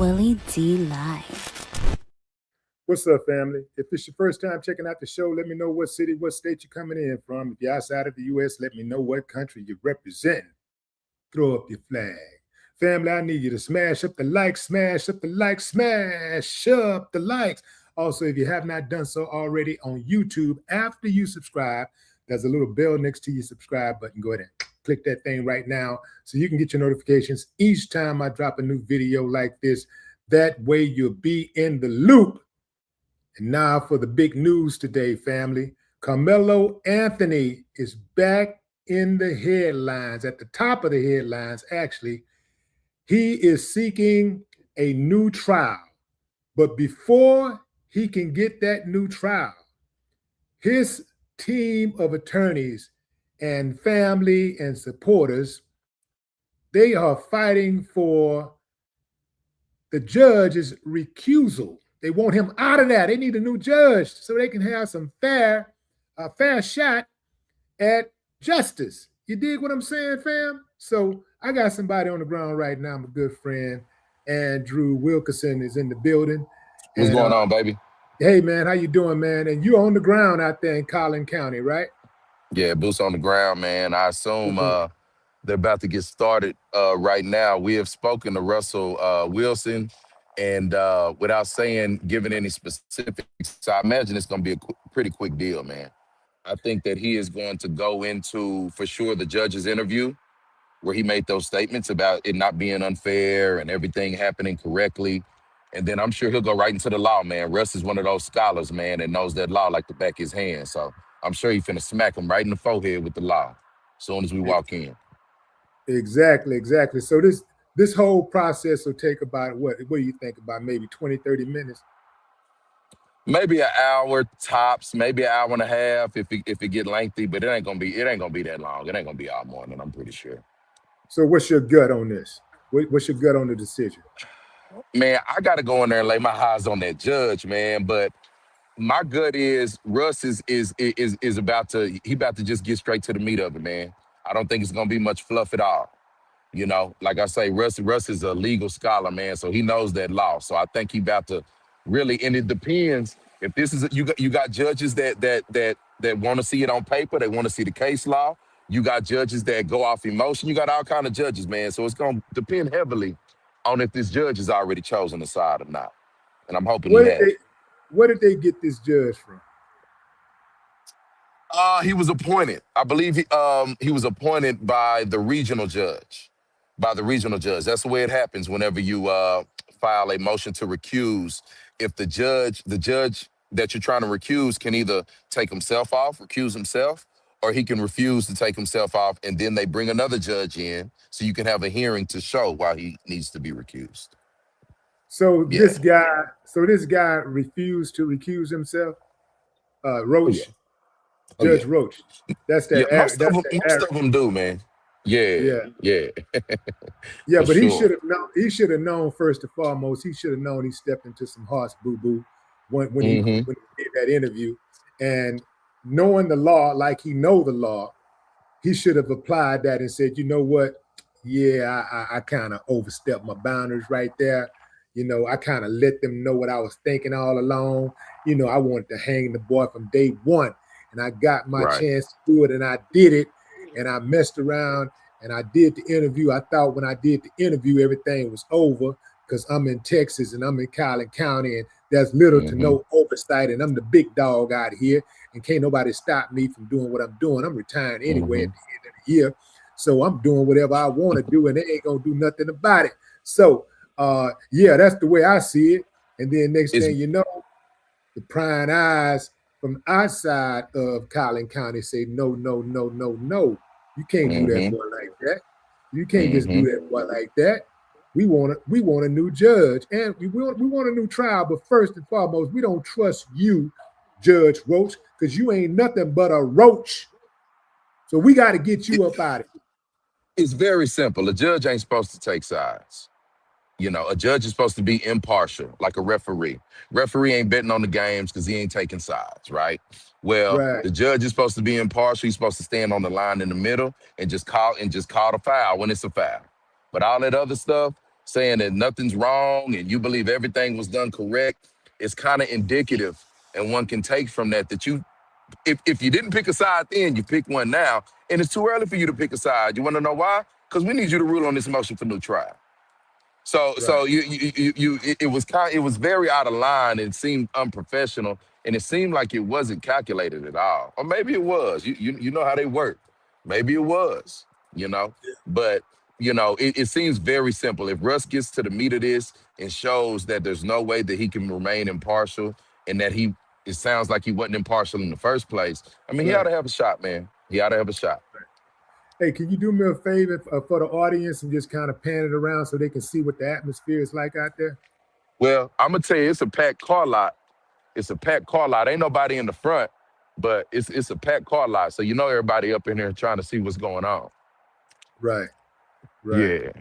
Willie D Live. What's up, family? If it's your first time checking out the show, let me know what city, what state you're coming in from. If you're outside of the U.S., let me know what country you represent. Throw up your flag. Family, I need you to smash up the likes, smash up the likes, smash up the likes. Also, if you have not done so already on YouTube, after you subscribe, there's a little bell next to your subscribe button. Go ahead and click that thing right now so you can get your notifications each time I drop a new video like this. That way you'll be in the loop. And now for the big news today, family. Karmelo Anthony is back in the headlines, at the top of the headlines, actually. He is seeking a new trial. But before he can get that new trial, his team of attorneys and family and supporters, they are fighting for the judge's recusal. They want him out of that. They need a new judge so they can have some fair shot at justice. You dig what I'm saying, fam? So I got somebody on the ground right now. My good friend Andrew Wilkerson is in the building. What's going on, baby? Hey, man, how you doing, man? And you're on the ground out there in Collin County, right? Yeah, boots on the ground, man. I assume they're about to get started right now. We have spoken to Russell Wilson, and without giving any specifics, I imagine it's going to be a pretty quick deal, man. I think that he is going to go into, for sure, the judge's interview where he made those statements about it not being unfair and everything happening correctly. And then I'm sure he'll go right into the law, man. Russ is one of those scholars, man, that knows that law like the back of his hand. So I'm sure he's finna smack him right in the forehead with the law as soon as we walk in. Exactly. So this whole process will take about, what do you think, about maybe 20, 30 minutes? Maybe an hour tops, maybe an hour and a half if it get lengthy, but it ain't gonna be that long. It ain't gonna be all morning, I'm pretty sure. So what's your gut on this? What's your gut on the decision? Man, I gotta go in there and lay my eyes on that judge, man. But my gut is Russ is about to just get straight to the meat of it, man. I don't think it's gonna be much fluff at all. You know, like I say, Russ is a legal scholar, man, so he knows that law. So I think he about to really, and it depends if this is you got judges that want to see it on paper, they want to see the case law. You got judges that go off emotion. You got all kind of judges, man. So it's gonna depend heavily on if this judge has already chosen the side or not. And I'm hoping he has. Where did they get this judge from? He was appointed. I believe he was appointed by the regional judge. That's the way it happens whenever you file a motion to recuse. If the judge that you're trying to recuse can either take himself off, recuse himself, or he can refuse to take himself off, and then they bring another judge in so you can have a hearing to show why he needs to be recused. So yeah. This guy refused to recuse himself. Roach, Judge Roach. That's that. Yeah, most of them do, man. Yeah. But sure. He should have known first and foremost. He should have known he stepped into some horse boo boo when he did that interview, and knowing the law like he know the law, he should have applied that and said, you know what? Yeah, I kind of overstepped my boundaries right there. You know, I kind of let them know what I was thinking all along. You know, I wanted to hang the boy from day one, and I got my chance to do it, and I did it, and I messed around, and I did the interview. I thought when I did the interview, everything was over because I'm in Texas and I'm in Collin County, and there's little to no oversight, and I'm the big dog out here, and can't nobody stop me from doing what I'm doing. I'm retiring anyway at the end of the year, so I'm doing whatever I want to do, and they ain't gonna do nothing about it. So, that's the way I see it. And then next thing you know, the prying eyes from outside of Collin County say, no. You can't do that boy like that. You can't just do that boy like that. We want a new judge, and we want a new trial. But first and foremost, we don't trust you, Judge Roach, because you ain't nothing but a roach. So we got to get you up out of here. It's very simple. A judge ain't supposed to take sides. You know, a judge is supposed to be impartial, like a referee. Referee ain't betting on the games because he ain't taking sides, right? Well, the judge is supposed to be impartial. He's supposed to stand on the line in the middle and just call the foul when it's a foul. But all that other stuff, saying that nothing's wrong and you believe everything was done correct, it's kind of indicative, and one can take from that you, if you didn't pick a side then, you pick one now, and it's too early for you to pick a side. You want to know why? Because we need you to rule on this motion for new trial. So Right. it was very out of line. It seemed unprofessional, and it seemed like it wasn't calculated at all. Or maybe it was. You know how they work. Maybe it was. You know, but it seems very simple. If Russ gets to the meat of this and shows that there's no way that he can remain impartial, and that it sounds like he wasn't impartial in the first place. I mean, he ought to have a shot, man. He ought to have a shot. Hey, can you do me a favor for the audience and just kind of pan it around so they can see what the atmosphere is like out there? Well, I'm gonna tell you, it's a packed car lot. It's a packed car lot. Ain't nobody in the front, but it's a packed car lot. So everybody up in there trying to see what's going on. Right. Yeah.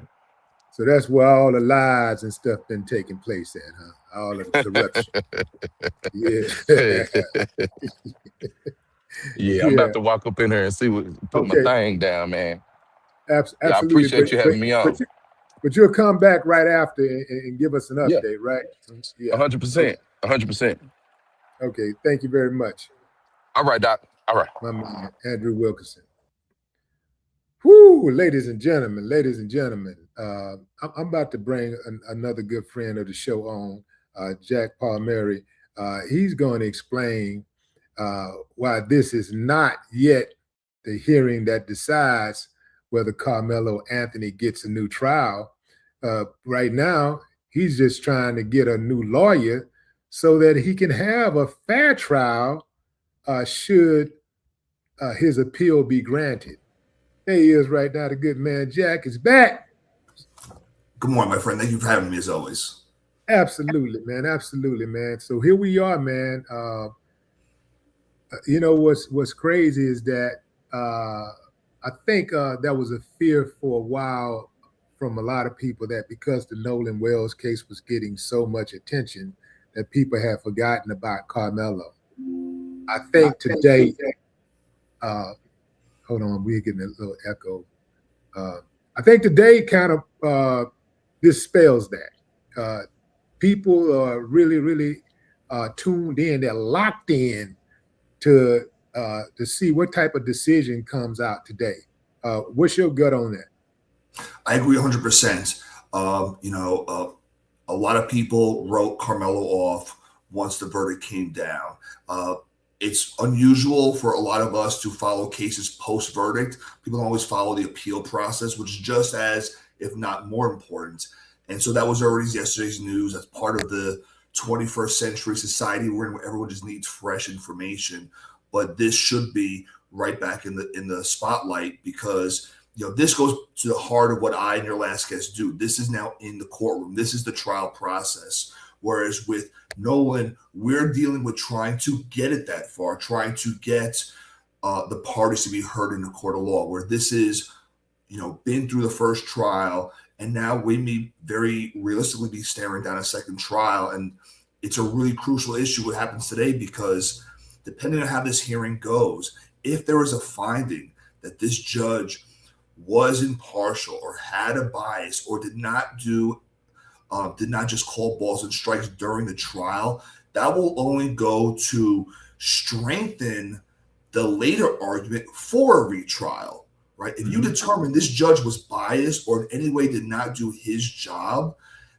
So that's where all the lies and stuff been taking place at, huh? All of the corruption. Yeah. I'm about to walk up in here and put my thing down, man. Absolutely. Yeah, I appreciate you having me on. But you'll come back right after and give us an update, right? Yeah. 100%. 100%. Okay. Thank you very much. All right, Doc. All right. My man, Andrew Wilkerson. Whoo, ladies and gentlemen. I'm about to bring another good friend of the show on, Jack Palmieri. He's going to explain why this is not yet the hearing that decides whether Karmelo Anthony gets a new trial. Right now, he's just trying to get a new lawyer so that he can have a fair trial should his appeal be granted. There he is right now. The good man, Jack, is back. Good morning, my friend. Thank you for having me as always. Absolutely, man. Absolutely, man. So here we are, man. What's crazy is that I think there was a fear for a while from a lot of people that because the Nolan Wells case was getting so much attention that people had forgotten about Karmelo. I think today, hold on, we're getting a little echo. I think today kind of dispels that. People are really, really tuned in. They're locked in to see what type of decision comes out today. What's your gut on that? I agree 100%. A lot of people wrote Karmelo off once the verdict came down. It's unusual for a lot of us to follow cases post-verdict. People don't always follow the appeal process, which is just as, if not more important. And so that was already yesterday's news. That's part of the 21st century society where everyone just needs fresh information. But this should be right back in the spotlight because this goes to the heart of what I and your last guest do. This is now in the courtroom. This is the trial process. Whereas with Nolan, we're dealing with trying to get it that far, trying to get the parties to be heard in the court of law, where this is, been through the first trial, and now we may very realistically be staring down a second trial. And it's a really crucial issue what happens today because depending on how this hearing goes, if there is a finding that this judge was impartial or had a bias or did not just call balls and strikes during the trial, that will only go to strengthen the later argument for a retrial, right? If you determine this judge was biased or in any way did not do his job,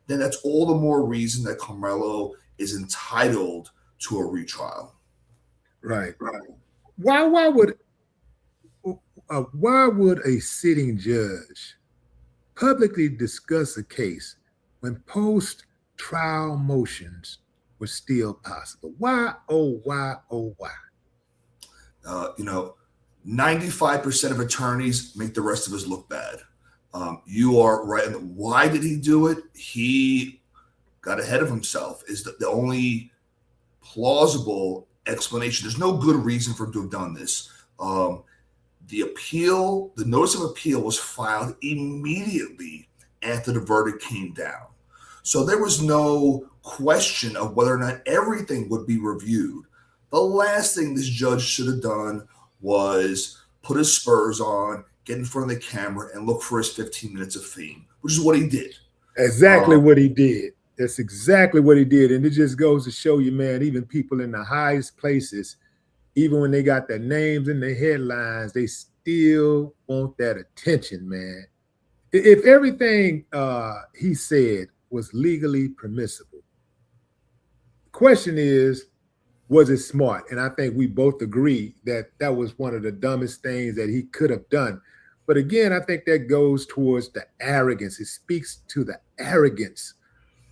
then that's all the more reason that Karmelo is entitled to a retrial. Right. Why would a sitting judge publicly discuss a case when post-trial motions were still possible? Why, oh, why, oh, why? 95% of attorneys make the rest of us look bad. You are right. Why did he do it? He got ahead of himself is the only plausible explanation. There's no good reason for him to have done this. The notice of appeal was filed immediately after the verdict came down. So there was no question of whether or not everything would be reviewed. The last thing this judge should have done was put his spurs on, get in front of the camera, and look for his 15 minutes of fame, which is what he did. Exactly what he did. That's exactly what he did. And it just goes to show you, man, even people in the highest places, even when they got their names in the headlines, they still want that attention, man. If everything he said was legally permissible, the question is, was it smart? And I think we both agree that that was one of the dumbest things that he could have done. But again, I think that goes towards the arrogance. It speaks to the arrogance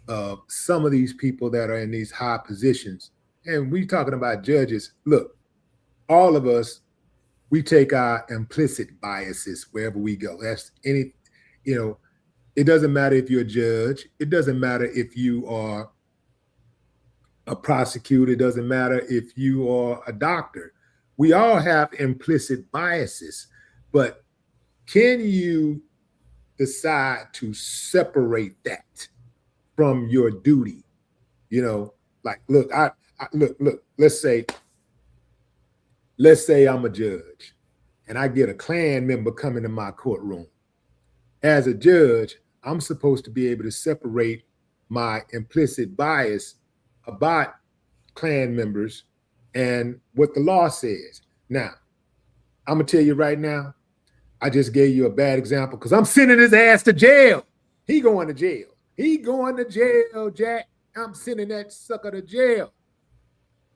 of some of these people that are in these high positions. And we talking about judges. Look, all of us, we take our implicit biases wherever we go. That's any, you know, it doesn't matter if you're a judge. It doesn't matter if you are a prosecutor. It doesn't matter if you are a doctor. We all have implicit biases, but can you decide to separate that from your duty? You know, like, look, look. Let's say I'm a judge, and I get a Klan member coming to my courtroom. As a judge, I'm supposed to be able to separate my implicit bias about Klan members and what the law says. Now, I'm gonna tell you right now, I just gave you a bad example because I'm sending his ass to jail. He going to jail. He going to jail, Jack. I'm sending that sucker to jail.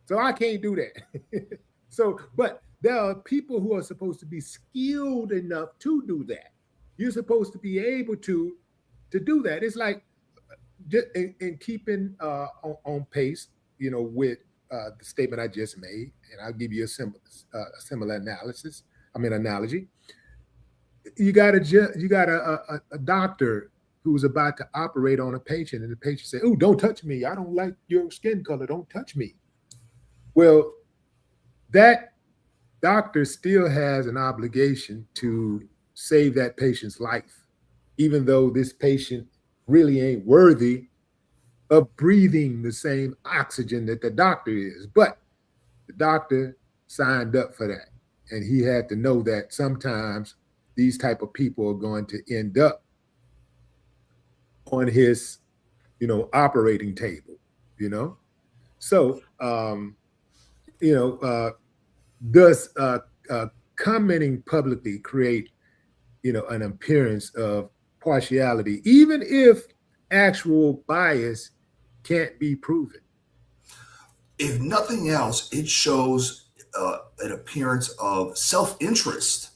So I can't do that. So, but there are people who are supposed to be skilled enough to do that. You're supposed to be able to do that. It's like in keeping on pace, you know, with the statement I just made, and I'll give you a similar analogy. You got a doctor who's about to operate on a patient, and the patient say, "Oh, don't touch me. I don't like your skin color. Don't touch me." Well, that doctor still has an obligation to save that patient's life, even though this patient really ain't worthy of breathing the same oxygen that the doctor is. But the doctor signed up for that. And he had to know that sometimes these type of people are going to end up on his, operating table, So, does commenting publicly create, an appearance of partiality, even if actual bias can't be proven? If nothing else, it shows an appearance of self-interest.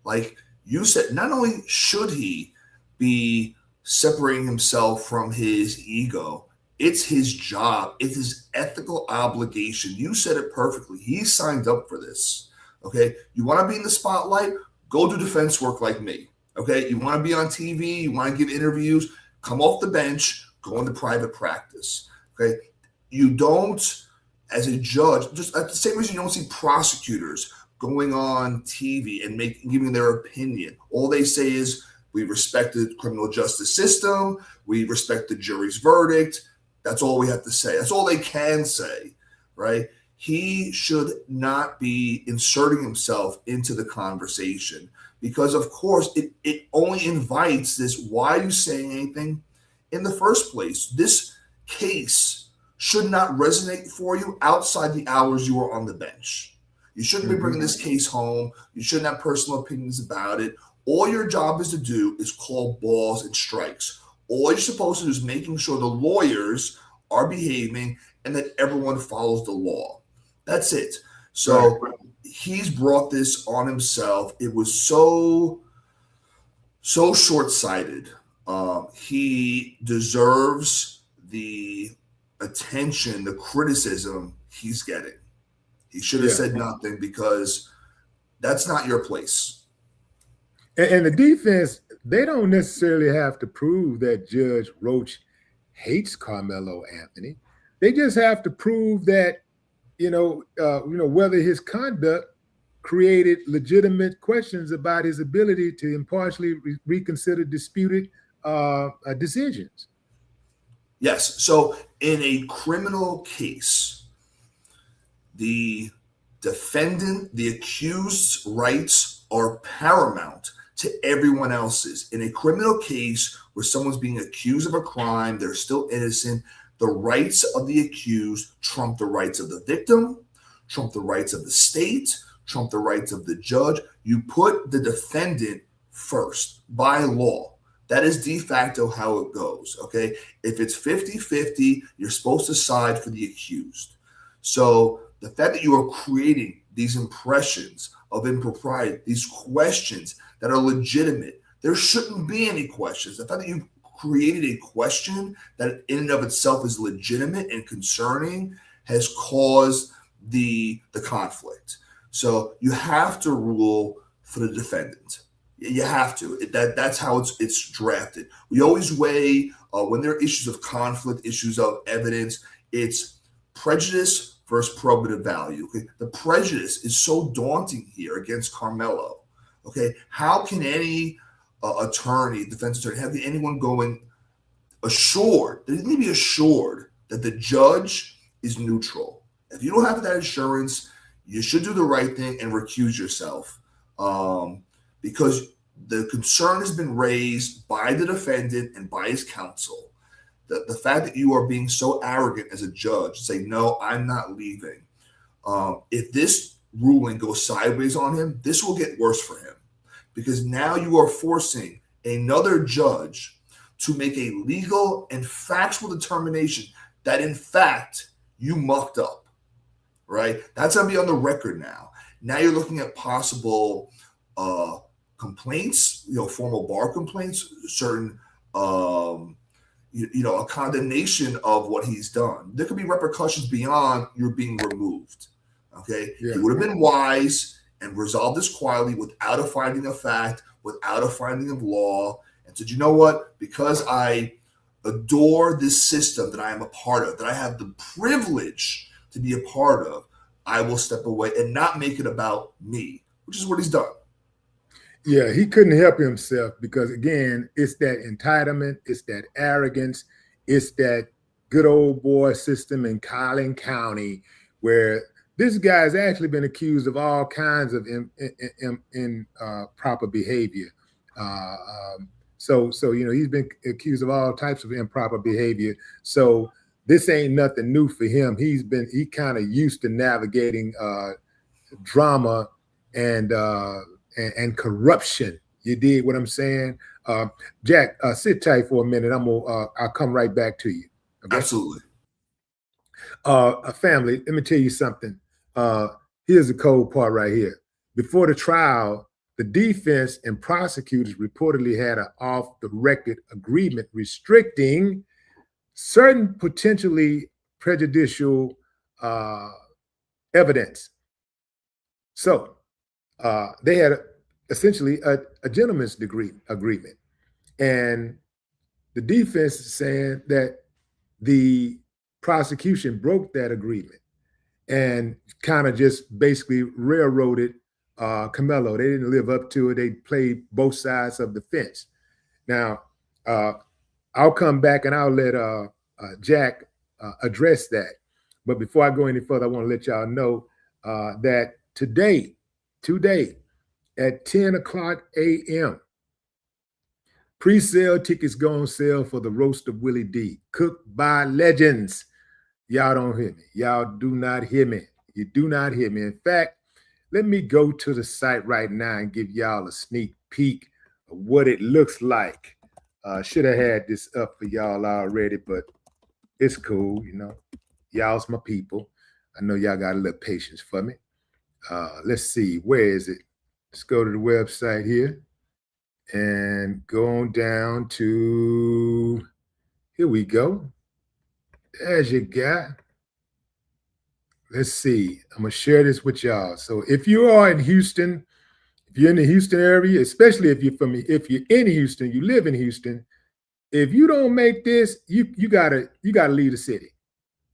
Like you said, not only should he be separating himself from his ego, it's his job. It's his ethical obligation. You said it perfectly. He signed up for this. Okay. You want to be in the spotlight? Go do defense work like me. Okay. You want to be on TV? You want to give interviews? Come off the bench, go into private practice. Okay. You don't, as a judge, just at the same reason you don't see prosecutors going on TV and giving their opinion. All they say is, we respect the criminal justice system. We respect the jury's verdict. That's all we have to say. That's all they can say, right? He should not be inserting himself into the conversation because, of course, it only invites this, why are you saying anything in the first place? This case should not resonate for you outside the hours you are on the bench. You shouldn't be bringing this case home. You shouldn't have personal opinions about it. All your job is to do is call balls and strikes. All you're supposed to do is making sure the lawyers are behaving and that everyone follows the law. That's it. So he's brought this on himself. It was so short-sighted. He deserves the attention, the criticism he's getting. He should have said nothing because that's not your place. And the defense, they don't necessarily have to prove that Judge Roach hates Karmelo Anthony. They just have to prove that, whether his conduct created legitimate questions about his ability to impartially reconsider disputed decisions. Yes. So in a criminal case, the defendant, the accused's rights are paramount to everyone else's. In a criminal case, where someone's being accused of a crime, they're still innocent. The rights of the accused trump the rights of the victim, trump the rights of the state, trump the rights of the judge. You put the defendant first by law. That is de facto how it goes, okay? If it's 50-50, you're supposed to side for the accused. So the fact that you are creating these impressions of impropriety, these questions that are legitimate, there shouldn't be any questions. The fact that you've created a question that in and of itself is legitimate and concerning has caused the conflict. So you have to rule for the defendant. You have to. That's how it's drafted. We always weigh when there are issues of conflict, issues of evidence. It's prejudice versus probative value. Okay, the prejudice is so daunting here against Karmelo. Okay, how can any attorney, defense attorney, have anyone going assured? They need to be assured that the judge is neutral. If you don't have that assurance, you should do the right thing and recuse yourself. Because the concern has been raised by the defendant and by his counsel. The fact that you are being so arrogant as a judge, say, no, I'm not leaving. If this ruling goes sideways on him, this will get worse for him. Because now you are forcing another judge to make a legal and factual determination that, in fact, you mucked up, right? That's going to be on the record now. Now you're looking at possible complaints, formal bar complaints, certain, a condemnation of what he's done. There could be repercussions beyond you're being removed. Okay, Yeah. It would have been wise and resolved this quietly without a finding of fact, without a finding of law, and said, you know what? Because I adore this system that I am a part of, that I have the privilege to be a part of, I will step away and not make it about me, which is what he's done. Yeah, he couldn't help himself because, again, it's that entitlement, it's that arrogance, it's that good old boy system in Collin County where this guy's actually been accused of all kinds of improper behavior. So he's been accused of all types of improper behavior. So this ain't nothing new for him. He kind of used to navigating drama and corruption. You dig what I'm saying? Jack, sit tight for a minute. I'll come right back to you. Okay? Absolutely. Family, let me tell you something. Here's the cold part right here. Before the trial, the defense and prosecutors reportedly had an off-the-record agreement restricting certain potentially prejudicial evidence. So they had essentially a gentleman's agreement. And the defense is saying that the prosecution broke that agreement and kind of just basically railroaded Karmelo. They didn't live up to it. They played both sides of the fence. Now, I'll come back and I'll let Jack address that. But before I go any further, I want to let y'all know that today, at 10 o'clock a.m., pre-sale tickets go on sale for the roast of Willie D, cooked by legends. Y'all don't hear me. Y'all do not hear me. You do not hear me. In fact, let me go to the site right now and give y'all a sneak peek of what it looks like. Should have had this up for y'all already, but it's cool, Y'all's my people. I know y'all got a little patience for me. Let's see, where is it? Let's go to the website here and go on down to, here we go. There's your guy. Let's see. I'm going to share this with y'all. So if you are in Houston, if you're in the Houston area, especially if you're in Houston, you live in Houston, if you don't make this, you gotta leave the city.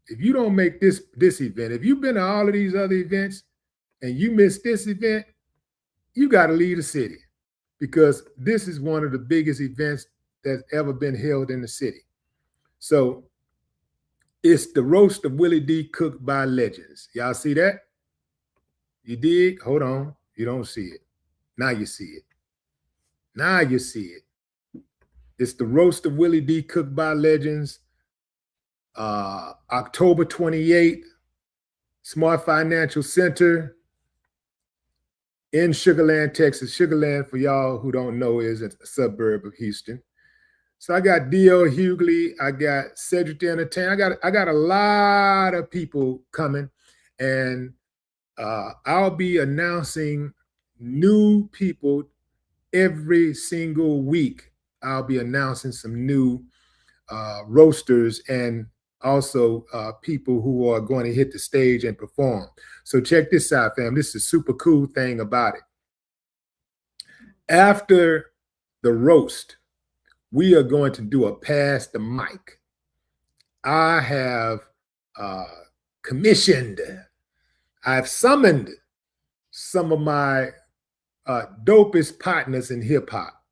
If you don't make this event, if you've been to all of these other events and you miss this event, you got to leave the city because this is one of the biggest events that's ever been held in the city. So it's the roast of Willie D cooked by legends. Y'all see that? You dig? Hold on. You don't see it. Now you see it. Now you see it. It's the Roast of Willie D. Cooked by Legends. October 28th, Smart Financial Center in Sugarland, Texas. Sugarland, for y'all who don't know, is a suburb of Houston. So I got D.L. Hughley, I got Cedric the Entertainer, I got a lot of people coming, and I'll be announcing new people every single week. I'll be announcing some new roasters and also people who are going to hit the stage and perform. So check this out, fam. This is a super cool thing about it. After the roast, we are going to do a pass the mic. I have commissioned, I've summoned some of my dopest partners in hip hop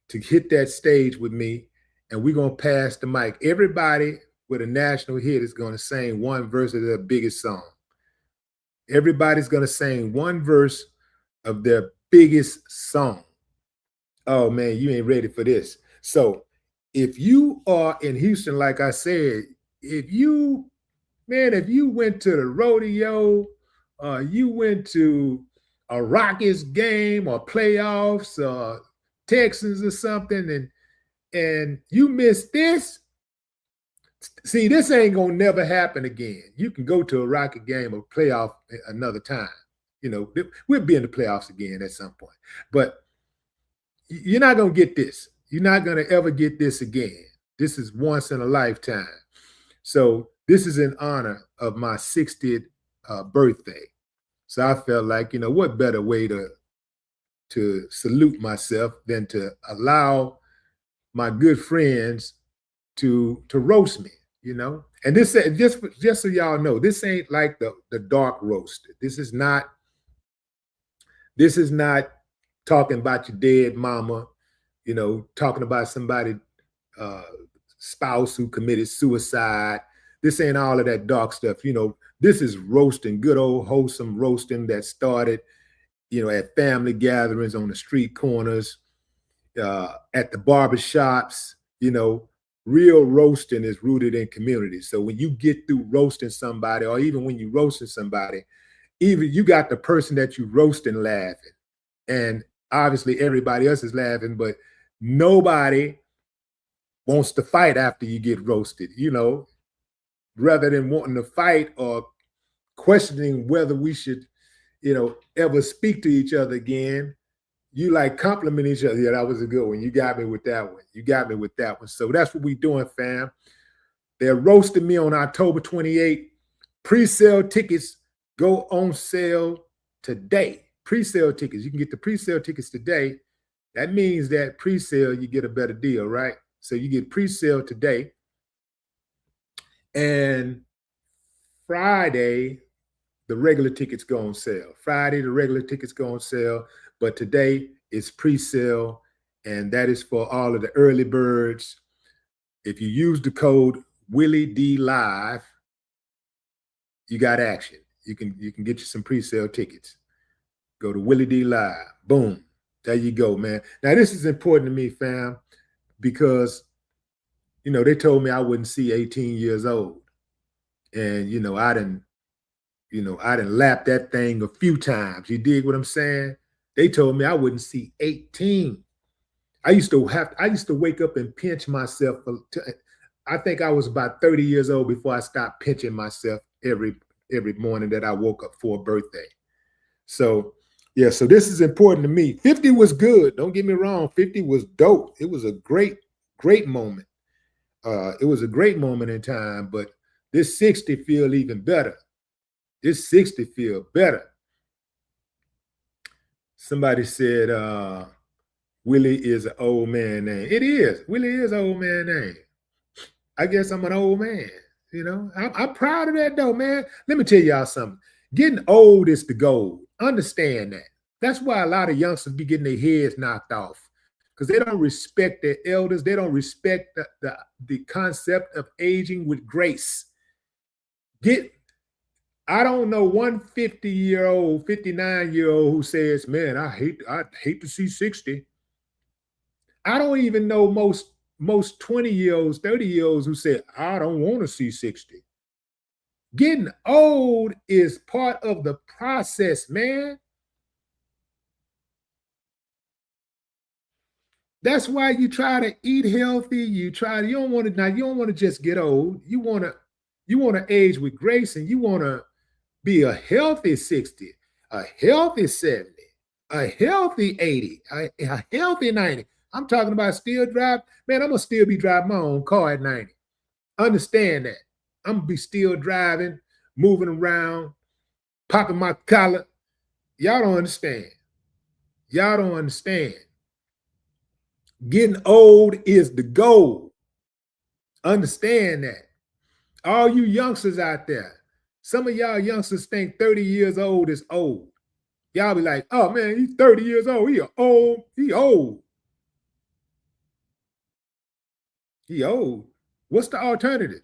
to hit that stage with me, and we're going to pass the mic. Everybody with a national hit is going to sing one verse of their biggest song. Everybody's going to sing one verse of their biggest song. Oh man, you ain't ready for this. So if you are in Houston, like I said, if you went to the rodeo, you went to a Rockets game or playoffs, Texans or something, and you missed this, see, this ain't gonna never happen again. You can go to a Rocket game or playoff another time. You know, we'll be in the playoffs again at some point. But you're not gonna get this. You're not gonna ever get this again. This is once in a lifetime. So this is in honor of my 60th birthday. So I felt like, you know, what better way to salute myself than to allow my good friends to roast me, you know? And this, just so y'all know, this ain't like the dark roast. This is not talking about your dead mama, you know, talking about somebody spouse who committed suicide. This ain't all of that dark stuff. You know, this is roasting, good old wholesome roasting that started, you know, at family gatherings, on the street corners, at the barbershops. You know, real roasting is rooted in community. So when you get through roasting somebody, or even when you roasting somebody, even you got the person that you roasting laughing. And obviously everybody else is laughing, but nobody wants to fight after you get roasted, you know, rather than wanting to fight or questioning whether we should, you know, ever speak to each other again. You like compliment each other. Yeah, that was a good one. You got me with that one. You got me with that one. So that's what we doing, fam. They're roasting me on October 28th. Pre-sale tickets go on sale today. Pre-sale tickets. You can get the pre-sale tickets today. That means that pre-sale, you get a better deal, right? So you get pre-sale today. And Friday, the regular tickets go on sale. Friday, the regular tickets go on sale. But today is pre-sale, and that is for all of the early birds. If you use the code Willie D Live, you got action. You can get you some pre-sale tickets. Go to Willie D Live. Boom. There you go, man. Now, this is important to me, fam, because, you know, they told me I wouldn't see 18 years old. And, you know, I done lapped that thing a few times. You dig what I'm saying? They told me I wouldn't see 18. I used to wake up and pinch myself. I think I was about 30 years old before I stopped pinching myself every morning that I woke up for a birthday. So, yeah, so this is important to me. 50 was good. Don't get me wrong. 50 was dope. It was a great, great moment. It was a great moment in time, but this 60 feel even better. This 60 feel better. Somebody said Willie is an old man name. It is. Willie is an old man name. I guess I'm an old man. You know, I'm proud of that though, man. Let me tell y'all something. Getting old is the goal. Understand that. That's why a lot of youngsters be getting their heads knocked off, because they don't respect their elders. They don't respect the concept of aging with grace. I don't know one 50-year-old, 59-year-old who says, man, I hate to see 60. I don't even know most 20-year-olds, 30-year-olds who say, I don't want to see 60. Getting old is part of the process, man. That's why you try to eat healthy. You don't want to just get old. You want to age with grace, and you want to be a healthy 60, a healthy 70, a healthy 80, a healthy 90. I'm talking about still drive. Man, I'm going to still be driving my own car at 90. Understand that. I'm going to be still driving, moving around, popping my collar. Y'all don't understand. Y'all don't understand. Getting old is the goal. Understand that. All you youngsters out there, some of y'all youngsters think 30 years old is old. Y'all be like, oh man, he's 30 years old. He old. He old. He old. What's the alternative?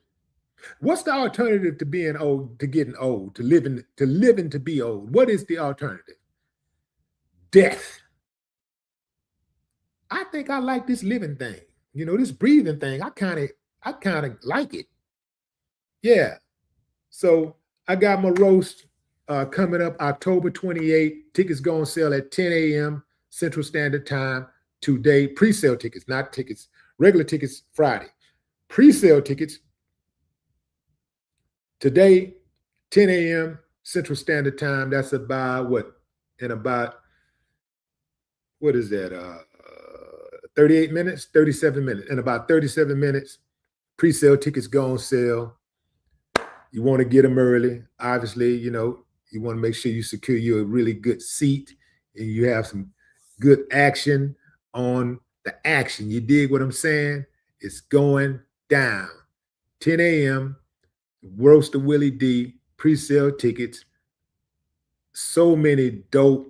What's the alternative to being old, to getting old, to living to be old? What is the alternative? Death. I think I like this living thing. You know, this breathing thing. I kind of like it. Yeah. So I got my roast coming up October 28th. Tickets go on sale at 10 a.m. Central Standard Time today. Pre-sale tickets, not tickets. Regular tickets Friday. Pre-sale tickets today, 10 a.m. Central Standard Time. That's about what is that? 38 minutes, 37 minutes. In about 37 minutes, pre-sale tickets go on sale. You want to get them early. Obviously, you know, you want to make sure you secure you a really good seat and you have some good action on the action. You dig what I'm saying? It's going down. 10 a.m. Roast of Willie D, pre-sale tickets. So many dope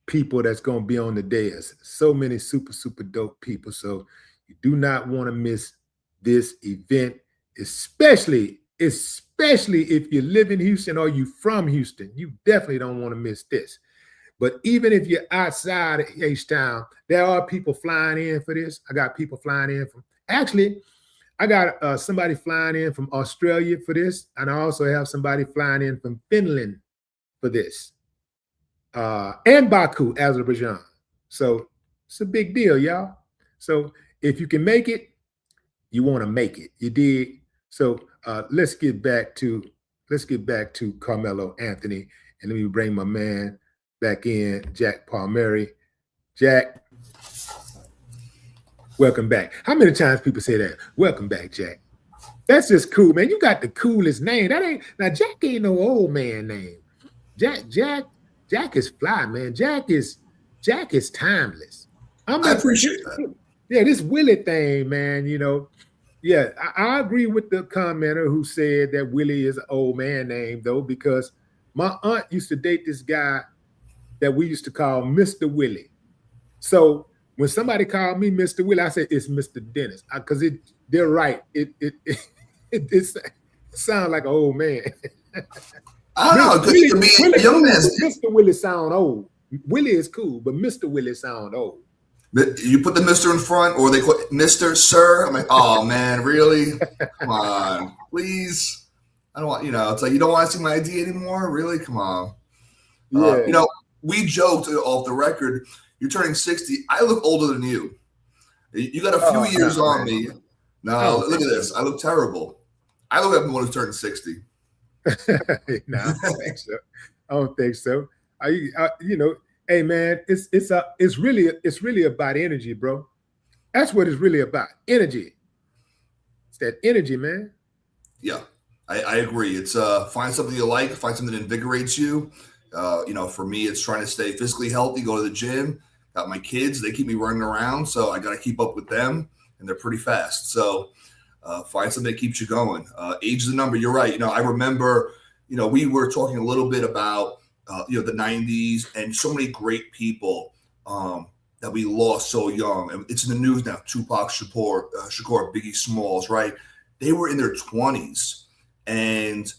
people that's going to be on the dais. So many super, super dope people. So you do not want to miss this event, especially if you live in Houston or you from Houston. You definitely don't want to miss this. But even if you're outside of H-Town, there are people flying in for this. I got people flying in from, actually, I got somebody flying in from Australia for this. And I also have somebody flying in from Finland for this. And Baku, Azerbaijan. So it's a big deal, y'all. So if you can make it, you want to make it. You dig? So let's get back to Karmelo Anthony, and let me bring my man back in, Jack Palmieri. Jack, welcome back. How many times people say that? Welcome back, Jack. That's just cool, man. You got the coolest name. Jack ain't no old man name. Jack is fly, man. Jack is timeless. I appreciate that. Yeah, this Willie thing, man, you know. Yeah, I agree with the commenter who said that Willie is an old man name, though, because my aunt used to date this guy that we used to call Mr. Willie. So when somebody called me Mr. Willie, I said it's Mr. Dennis, because they're right. It sounds like an old man. I don't know. Willie, young man. Mr. Willie sound old. Willie is cool, but Mr. Willie sound old. You put the Mr. in front, or they put Mr. Sir. I'm like, oh man, really? Come on, please. I don't want, it's like, you don't want to see my ID anymore? Really? Come on. Yeah. We joked off the record, you're turning 60. I look older than you. You got a few years on me. No, look at this. I look terrible. I look like one who's turning 60. No, I don't think so. Hey man, it's really about energy, bro. That's what it's really about. Energy. It's that energy, man. Yeah, I agree. It's find something you like, find something that invigorates you. For me, it's trying to stay physically healthy, go to the gym. Got my kids, they keep me running around, so I got to keep up with them, and they're pretty fast. So find something that keeps you going. Age is a number. You're right. I remember, we were talking a little bit about the 90s and so many great people that we lost so young. And it's in the news now. Tupac Shakur, Biggie Smalls, right? They were in their 20s. And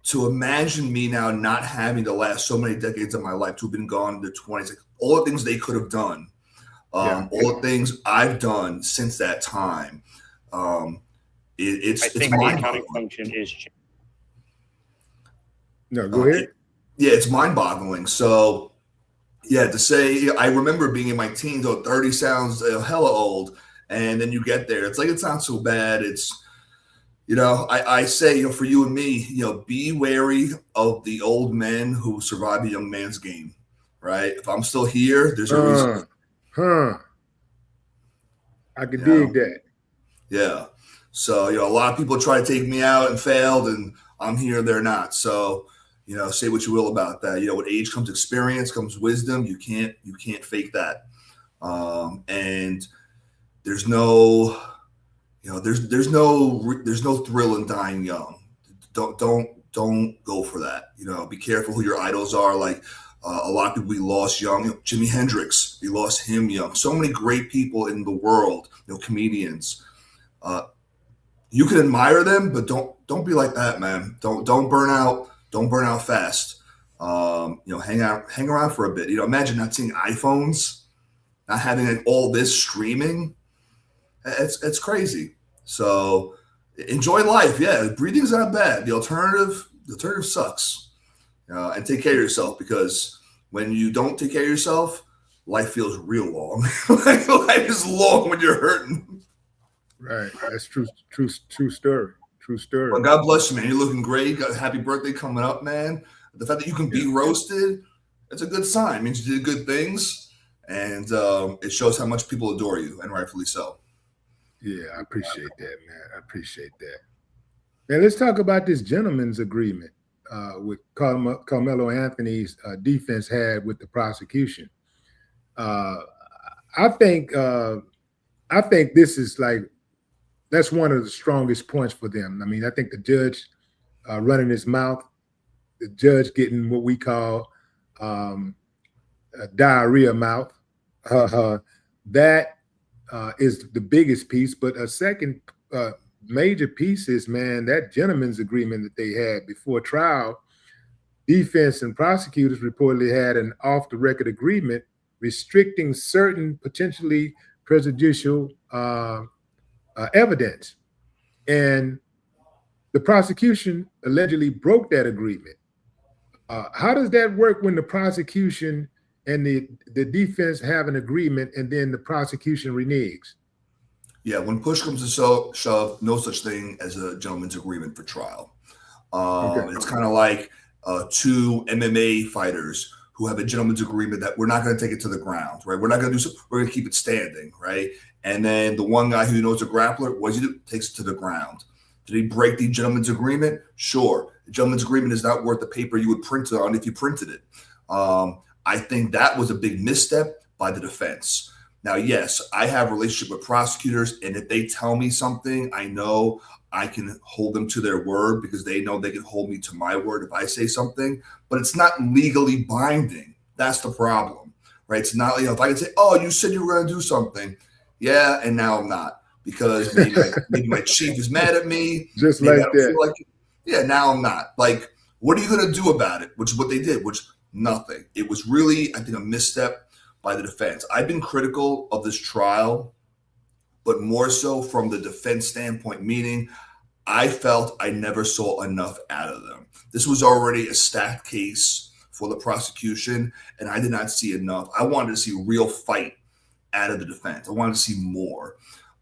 to imagine me now not having to last so many decades of my life to have been gone in their 20s, like all the things they could have done. All the things I've done since that time, I think the accounting function is. No, go ahead. It's mind-boggling. So, yeah, to say, I remember being in my teens. 30 sounds hella old, and then you get there. It's like it's not so bad. It's I say, for you and me, be wary of the old men who survive a young man's game, right? If I'm still here, there's a reason. I can dig that. Yeah. So, a lot of people try to take me out and failed, and I'm here, they're not. So, say what you will about that. With age comes experience, comes wisdom. You can't fake that. And there's no there's no thrill in dying young. Don't go for that. Be careful who your idols are. Like a lot of people we lost young. Jimi Hendrix, we lost him young. So many great people in the world. Comedians. You can admire them, but don't be like that, man. Don't burn out. Don't burn out fast. Hang around for a bit. Imagine not seeing iPhones, not having all this streaming. It's crazy. So enjoy life. Yeah, breathing's not bad. The alternative sucks. And take care of yourself, because when you don't take care of yourself, life feels real long. Like life is long when you're hurting. Right. That's true story. True story. Well, God bless you, man. You're looking great. Got a happy birthday coming up, man. The fact that you can be roasted, it's a good sign. It means you did good things, and it shows how much people adore you, and rightfully so. Yeah, I appreciate that, man. I appreciate that. Now let's talk about this gentleman's agreement with Carmelo Anthony's defense had with the prosecution. I think this is that's one of the strongest points for them. I mean, I think the judge running his mouth, the judge getting what we call a diarrhea mouth. That is the biggest piece. But a second major piece is, man, that gentleman's agreement that they had before trial. Defense and prosecutors reportedly had an off-the-record agreement restricting certain potentially prejudicial evidence. And the prosecution allegedly broke that agreement. How does that work when the prosecution and the defense have an agreement and then the prosecution reneges? Yeah, when push comes to shove, no such thing as a gentleman's agreement for trial. It's kind of like two MMA fighters who have a gentleman's agreement that we're not going to take it to the ground, right? We're not going to do so. We're going to keep it standing, right? And then the one guy who knows a grappler, what does he do? Takes it to the ground. Did he break the gentleman's agreement? Sure. The gentleman's agreement is not worth the paper you would print it on if you printed it. I think that was a big misstep by the defense. Now, yes, I have a relationship with prosecutors, and if they tell me something, I know I can hold them to their word because they know they can hold me to my word if I say something, but it's not legally binding. That's the problem, right? It's not, if I can say, oh, you said you were going to do something. Yeah, and now I'm not because maybe my chief is mad at me. Just like that. Yeah, now I'm not. Like, what are you going to do about it? Which is what they did, which nothing. It was really, I think, a misstep by the defense. I've been critical of this trial, but more so from the defense standpoint, meaning I felt I never saw enough out of them. This was already a stacked case for the prosecution, and I did not see enough. I wanted to see a real fight out of the defense. I wanted to see more.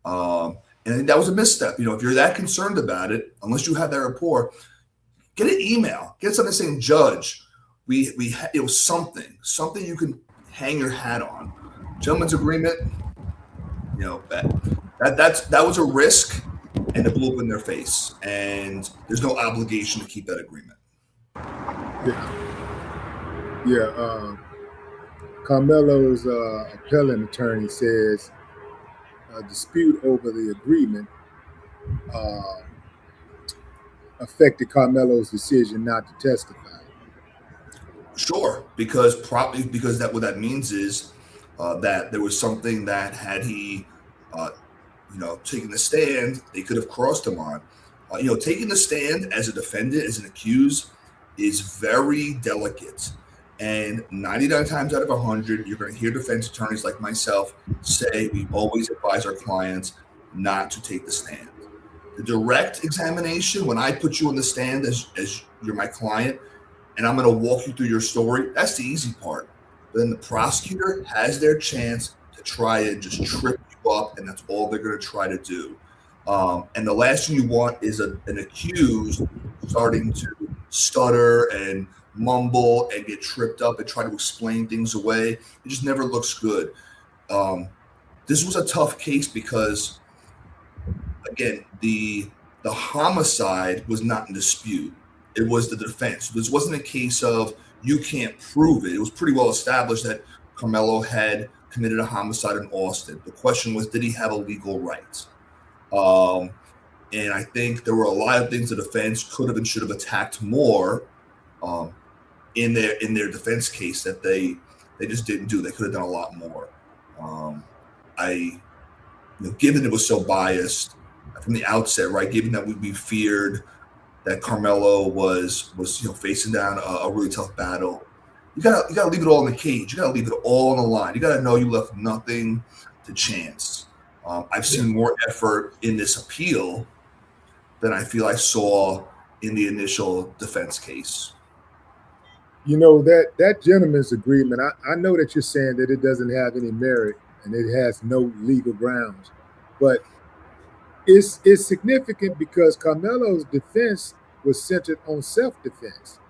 And I think that was a misstep. If you're that concerned about it, unless you have that rapport, get an email, get something saying, Judge, it was something you can hang your hat on. Gentleman's agreement, that was a risk, and it blew up in their face. And there's no obligation to keep that agreement. Yeah. Carmelo's appellant attorney says a dispute over the agreement affected Carmelo's decision not to testify. Sure, because what that means is that there was something that had he, taken the stand, they could have crossed him on. Taking the stand as a defendant, as an accused, is very delicate, And 99 times out of 100, you're going to hear defense attorneys like myself say we always advise our clients not to take the stand. The direct examination, when I put you on the stand as you're my client, and I'm going to walk you through your story, that's the easy part. But then the prosecutor has their chance to try and just trip you up, and that's all they're going to try to do. And the last thing you want is an accused starting to stutter and mumble and get tripped up and try to explain things away. It just never looks good. This was a tough case because, again, the homicide was not in dispute. It was the defense. This wasn't a case of you can't prove it. It was pretty well established that Karmelo had committed a homicide in Austin. The question was, did he have a legal right? And I think there were a lot of things the defense could have and should have attacked more in their defense case that they just didn't do. They could have done a lot more. Given it was so biased from the outset, right? Given that we feared that Karmelo was facing down a really tough battle, you gotta leave it all in the cage. You gotta leave it all on the line. You gotta know you left nothing to chance. I've seen more effort in this appeal than I feel I saw in the initial defense case. That gentleman's agreement, I know that you're saying that it doesn't have any merit and it has no legal grounds, but it's significant because Karmelo's defense was centered on self-defense.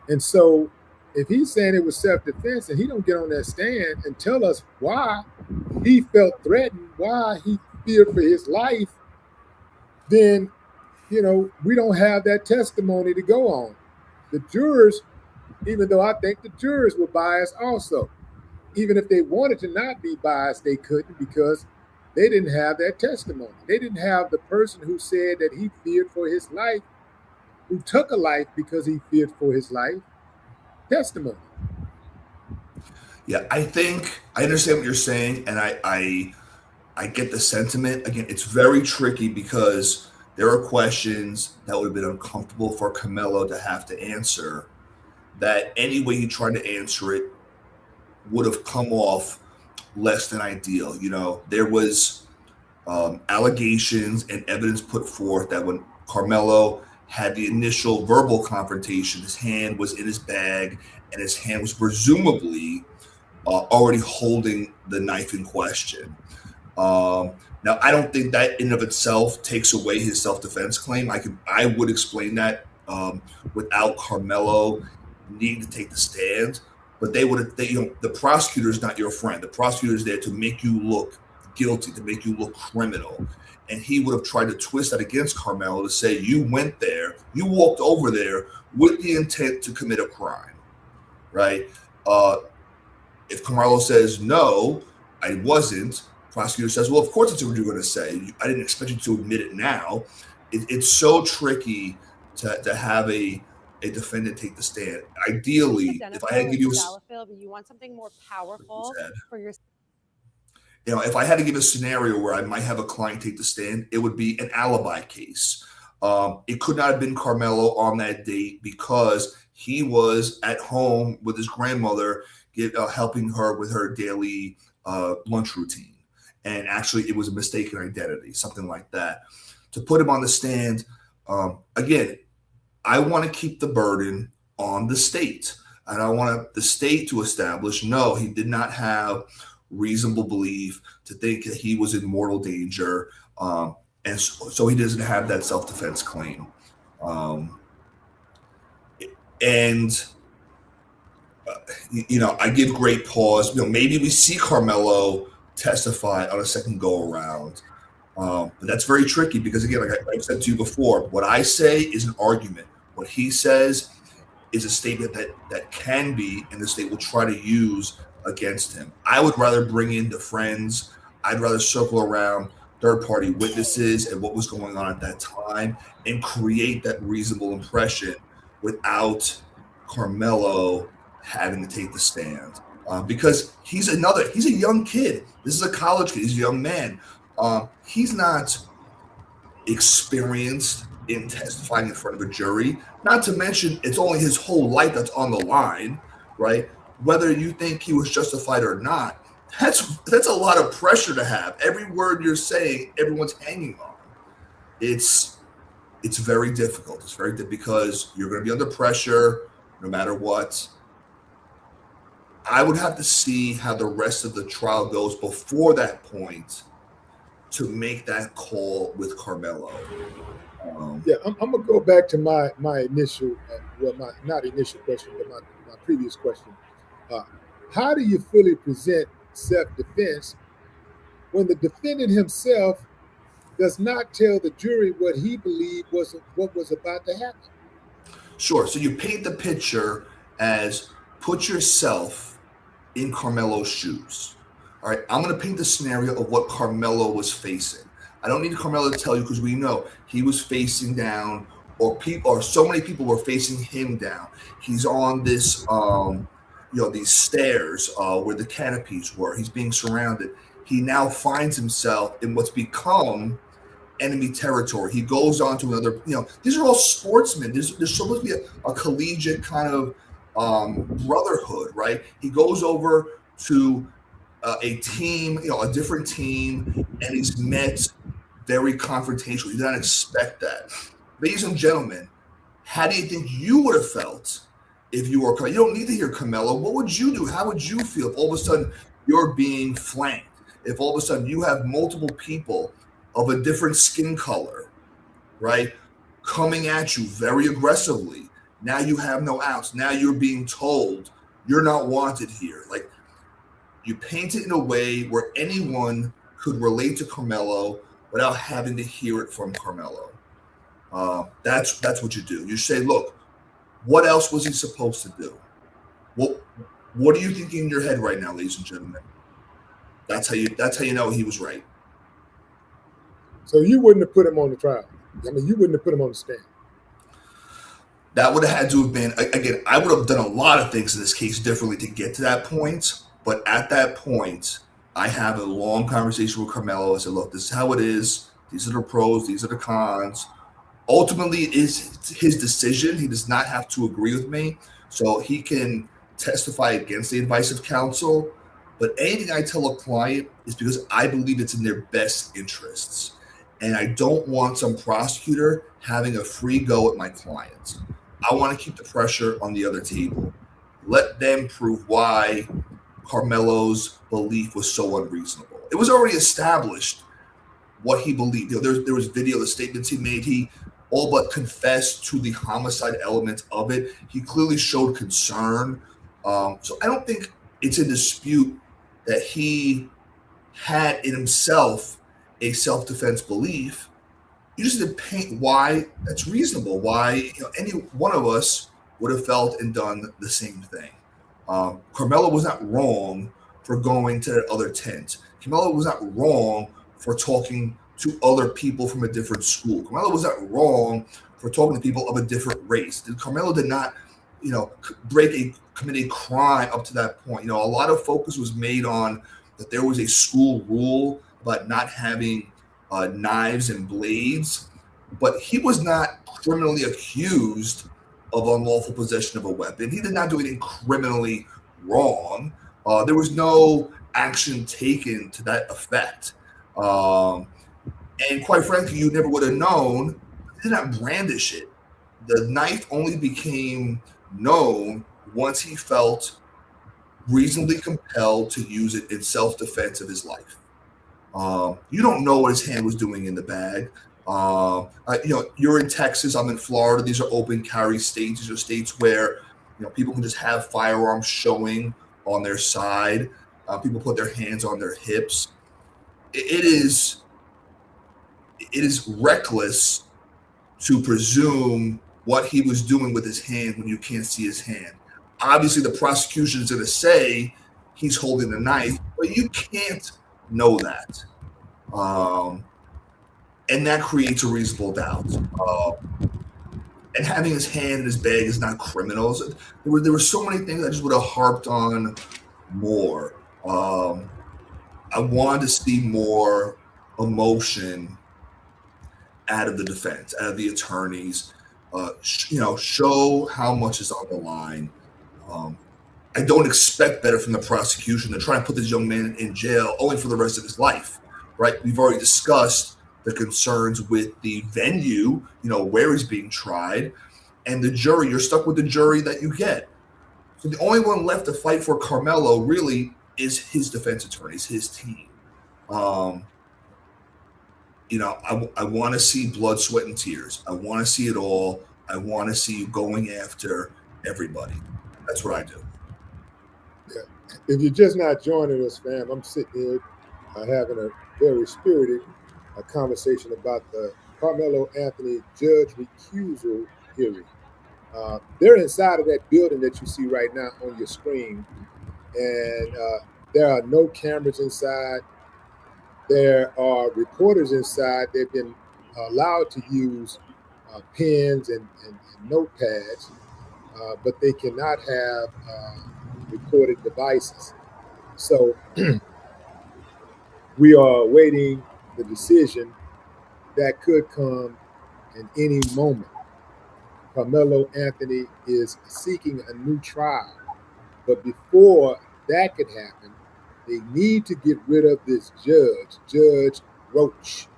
And so if he's saying it was self-defense and he don't get on that stand and tell us why he felt threatened, why he feared for his life, then, we don't have that testimony to go on. The jurors, even though I think the jurors were biased also, even if they wanted to not be biased, they couldn't because they didn't have that testimony. They didn't have the person who said that he feared for his life, who took a life because he feared for his life, testimony. Yeah, I think I understand what you're saying, and I get the sentiment. Again, it's very tricky because there are questions that would have been uncomfortable for Karmelo to have to answer, that any way he tried to answer it would have come off less than ideal. There was allegations and evidence put forth that when Karmelo had the initial verbal confrontation, his hand was in his bag and his hand was presumably already holding the knife in question. Now, I don't think that in and of itself takes away his self-defense claim. I would explain that without Karmelo needing to take the stand, but the prosecutor is not your friend. The prosecutor is there to make you look guilty, to make you look criminal. And he would have tried to twist that against Karmelo to say, you went there, you walked over there with the intent to commit a crime, right? If Karmelo says, no, I wasn't, prosecutor says, well, of course that's what you're going to say. I didn't expect you to admit it now. It's so tricky to have a defendant take the stand. Ideally, if I had to give you you want something more powerful for your. If I had to give a scenario where I might have a client take the stand, it would be an alibi case. It could not have been Karmelo on that date because he was at home with his grandmother, helping her with her daily lunch routine. And actually, it was a mistaken identity, something like that. To put him on the stand, again, I want to keep the burden on the state. And I want the state to establish, no, he did not have reasonable belief to think that he was in mortal danger. And so he doesn't have that self-defense claim. I give great pause. Maybe we see Karmelo testify on a second go around. But that's very tricky because, again, like I said to you before, what I say is an argument. What he says is a statement that can be, and the state will try to use against him. I would rather bring in the friends. I'd rather circle around third-party witnesses and what was going on at that time and create that reasonable impression without Karmelo having to take the stand. Because he's a young kid. This is a college kid. He's a young man. He's not experienced in testifying in front of a jury. Not to mention, it's only his whole life that's on the line, right? Whether you think he was justified or not, that's a lot of pressure to have. Every word you're saying, everyone's hanging on. It's very difficult. It's very difficult because you're going to be under pressure no matter what. I would have to see how the rest of the trial goes before that point to make that call with Karmelo. Yeah, I'm gonna go back to my initial, my not initial question, but my previous question. How do you fully present self-defense when the defendant himself does not tell the jury what he believed was what was about to happen? Sure. So you paint the picture as put yourself in Karmelo's shoes. All right. I'm going to paint the scenario of what Karmelo was facing. I don't need Karmelo to tell you because we know he was facing down, or so many people were facing him down. He's on this, these stairs where the canopies were. He's being surrounded. He now finds himself in what's become enemy territory. He goes on to another, these are all sportsmen. There's supposed to be a collegiate kind of brotherhood, right? He goes over to a team, a different team, and he's met very confrontational. You did not expect that. Ladies and gentlemen, how do you think you would have felt if you were, you don't need to hear Karmelo. What would you do? How would you feel if all of a sudden you're being flanked? If all of a sudden you have multiple people of a different skin color, right, coming at you very aggressively. Now you have no outs. Now you're being told you're not wanted here. Like, you paint it in a way where anyone could relate to Karmelo without having to hear it from Karmelo. That's what you do. You say, look, what else was he supposed to do? What are you thinking in your head right now, ladies and gentlemen? That's how you know he was right. So you wouldn't have put him on the trial. I mean, you wouldn't have put him on the stand. That would have had to have been, again, I would have done a lot of things in this case differently to get to that point. But at that point, I have a long conversation with Karmelo. I said, look, this is how it is. These are the pros. These are the cons. Ultimately, it is his decision. He does not have to agree with me. So he can testify against the advice of counsel. But anything I tell a client is because I believe it's in their best interests. And I don't want some prosecutor having a free go at my clients. I want to keep the pressure on the other table. Let them prove why Karmelo's belief was so unreasonable. It was already established what he believed. There was video, the statements he made. He all but confessed to the homicide element of it. He clearly showed concern. So I don't think it's a dispute that he had in himself a self-defense belief. You just need to paint why that's reasonable, why any one of us would have felt and done the same thing. Karmelo was not wrong for going to that other tent. Karmelo was not wrong for talking to other people from a different school. Karmelo was not wrong for talking to people of a different race. Karmelo did not, commit a crime up to that point. A lot of focus was made on that there was a school rule about not having knives and blades, but he was not criminally accused of unlawful possession of a weapon. He did not do anything criminally wrong. There was no action taken to that effect. And quite frankly, you never would have known. He did not brandish it. The knife only became known once he felt reasonably compelled to use it in self-defense of his life. You don't know what his hand was doing in the bag. You're in Texas. I'm in Florida. These are open carry states. These are states where people can just have firearms showing on their side. People put their hands on their hips. It is reckless to presume what he was doing with his hand when you can't see his hand. Obviously, the prosecution is going to say he's holding a knife, but you can't know that. And that creates a reasonable doubt. And having his hand in his bag is not criminal. So there were so many things I just would have harped on more. I wanted to see more emotion out of the defense, out of the attorneys. Show how much is on the line. I don't expect better from the prosecution to try and put this young man in jail only for the rest of his life, right? We've already discussed the concerns with the venue, where he's being tried, and the jury. You're stuck with the jury that you get. So the only one left to fight for Karmelo really is his defense attorneys, his team. I want to see blood, sweat, and tears. I want to see it all. I want to see you going after everybody. That's what I do. Yeah. If you're just not joining us, fam, I'm sitting here having a very spirited conversation about the Carmelo Anthony judge recusal hearing. They're inside of that building that you see right now on your screen, and there are no cameras inside. There are reporters inside. They've been allowed to use pens and notepads, but they cannot have recorded devices. So we are awaiting the decision that could come in any moment. Carmelo Anthony is seeking a new trial, but before that could happen, they need to get rid of this judge, Judge Roach,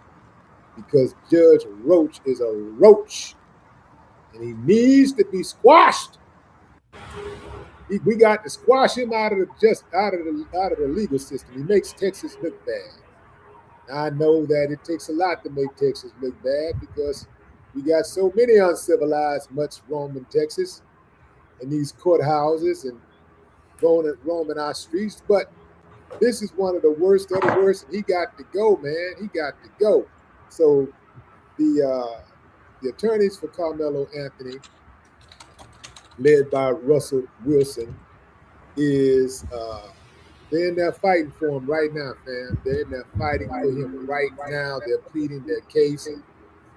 because Judge Roach is a roach, and he needs to be squashed. We got to squash him out of the legal system. He makes Texas look bad. I know that it takes a lot to make Texas look bad because we got so many uncivilized mutts roaming Texas and these courthouses and roaming our streets. But this is one of the worst of the worst. And he got to go, man. He got to go. So the attorneys for Carmelo Anthony, led by Russell Wilson, is they're in there fighting for him right now, fam. They're in there fighting for him right now. They're pleading their case.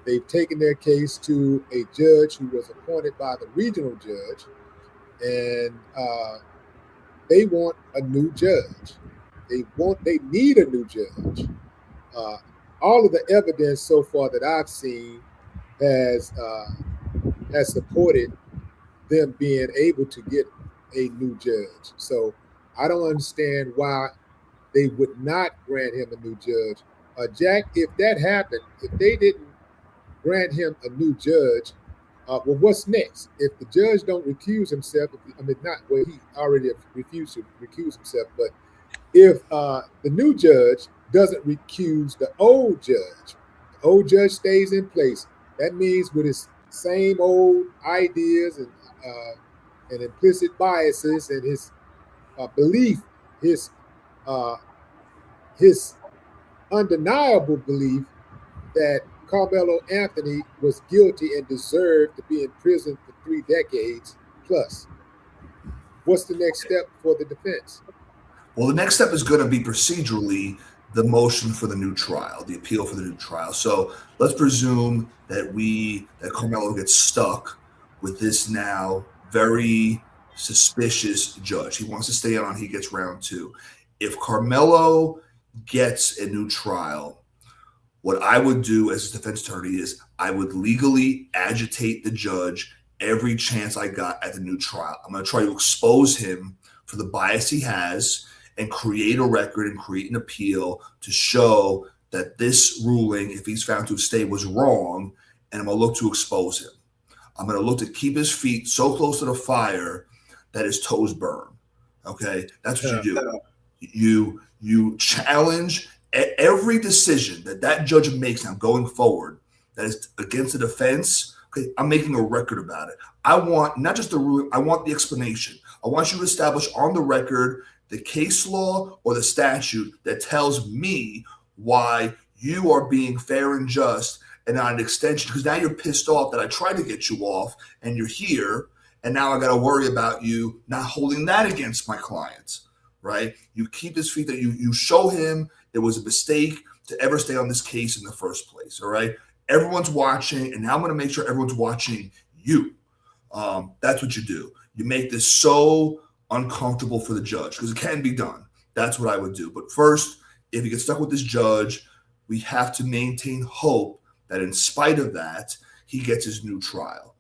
They've taken their case to a judge who was appointed by the regional judge, and they want a new judge. They need a new judge. All of the evidence so far that I've seen has supported them being able to get a new judge. So I don't understand why they would not grant him a new judge. Jack, if that happened, if they didn't grant him a new judge, well, what's next? If the judge don't recuse himself, he already refused to recuse himself, but if the new judge doesn't recuse the old judge stays in place. That means with his same old ideas and implicit biases and his belief, his undeniable belief that Carmelo Anthony was guilty and deserved to be in prison for 3 decades plus. What's the next step for the defense? Well, the next step is going to be procedurally the motion for the new trial, the appeal for the new trial. So let's presume that Karmelo gets stuck with this now very suspicious judge. He wants to stay on. He gets round 2. If Karmelo gets a new trial, what I would do as a defense attorney is I would legally agitate the judge every chance I got at the new trial. I'm going to try to expose him for the bias he has and create a record and create an appeal to show that this ruling, if he's found to stay, was wrong, and I'm going to look to expose him. I'm going to look to keep his feet so close to the fire that his toes burn. Okay? That's what you do. You challenge every decision that judge makes now going forward that is against the defense. Okay, I'm making a record about it. I want not just the ruling, I want the explanation. I want you to establish on the record the case law or the statute that tells me why you are being fair and just and not an extension, because now you're pissed off that I tried to get you off and you're here, and now I got to worry about you not holding that against my clients, right? You keep his feet, that you show him it was a mistake to ever stay on this case in the first place, all right? Everyone's watching, and now I'm going to make sure everyone's watching you. That's what you do. You make this so uncomfortable for the judge, because it can be done. That's what I would do. But first, if you get stuck with this judge, we have to maintain hope that in spite of that, he gets his new trial.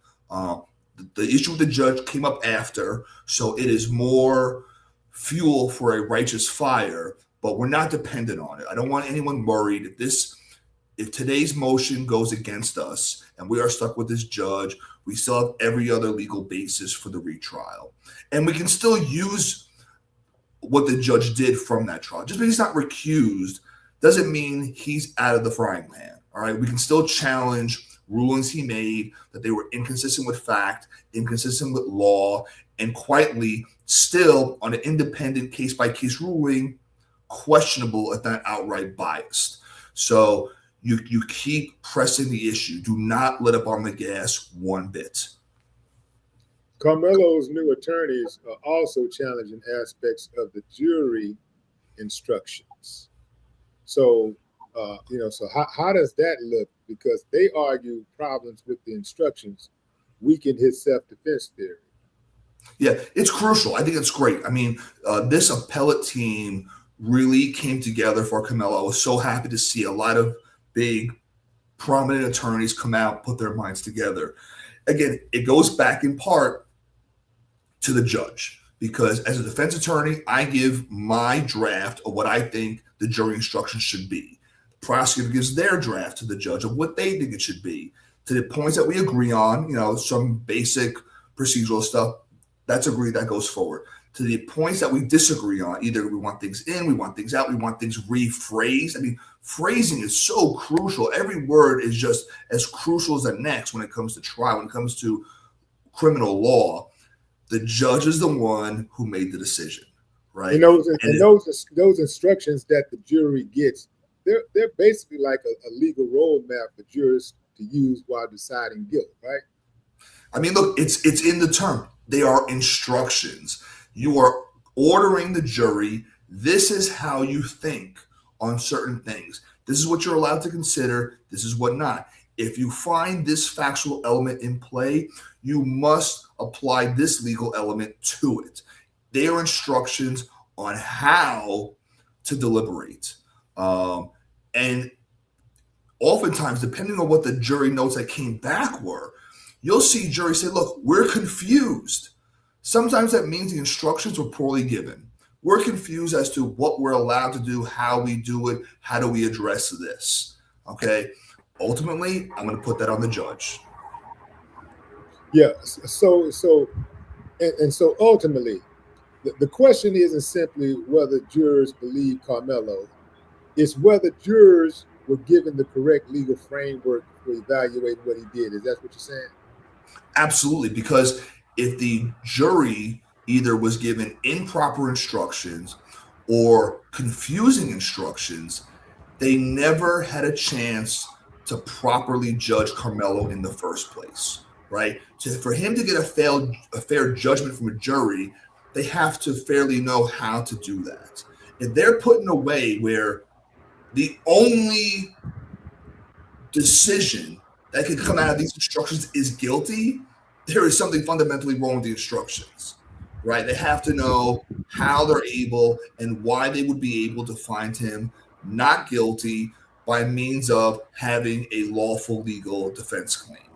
The issue with the judge came up after, so it is more fuel for a righteous fire, but we're not dependent on it. I don't want anyone worried if today's motion goes against us and we are stuck with this judge, we still have every other legal basis for the retrial. And we can still use what the judge did from that trial. Just because he's not recused doesn't mean he's out of the frying pan. All right. We can still challenge rulings he made, that they were inconsistent with fact, inconsistent with law, and quietly still on an independent case-by-case ruling, questionable if not outright biased. So you keep pressing the issue. Do not let up on the gas one bit. Karmelo's new attorneys are also challenging aspects of the jury instructions. So, so how does that look? Because they argue problems with the instructions weakened his self-defense theory. Yeah, it's crucial. I think it's great. I mean, this appellate team really came together for Karmelo. I was so happy to see a lot of big, prominent attorneys come out, put their minds together. Again, it goes back in part to the judge, because as a defense attorney, I give my draft of what I think the jury instructions should be. The prosecutor gives their draft to the judge of what they think it should be. To the points that we agree on, some basic procedural stuff, that's agreed, that goes forward. To the points that we disagree on, either we want things in, we want things out, we want things rephrased. I mean, phrasing is so crucial. Every word is just as crucial as the next when it comes to trial, when it comes to criminal law. The judge is the one who made the decision, right? Those instructions that the jury gets, they're basically like a legal roadmap for jurors to use while deciding guilt, right? I mean, look, it's in the term. They are instructions. You are ordering the jury, this is how you think on certain things. This is what you're allowed to consider. This is what not. If you find this factual element in play, you must apply this legal element to it. They are instructions on how to deliberate. And oftentimes, depending on what the jury notes that came back were, you'll see juries say, look, we're confused. Sometimes that means the instructions were poorly given. We're confused as to what we're allowed to do, how we do it, how do we address this, okay? Ultimately, I'm going to put that on the judge. Yeah, so ultimately, the question isn't simply whether jurors believe Karmelo, it's whether jurors were given the correct legal framework for evaluating what he did. Is that what you're saying? Absolutely, because if the jury either was given improper instructions or confusing instructions, they never had a chance to properly judge Karmelo in the first place, right? For him to get a fair judgment from a jury, they have to fairly know how to do that. If they're put in a way where the only decision that can come out of these instructions is guilty, there is something fundamentally wrong with the instructions, right? They have to know how they're able and why they would be able to find him not guilty by means of having a lawful legal defense claim,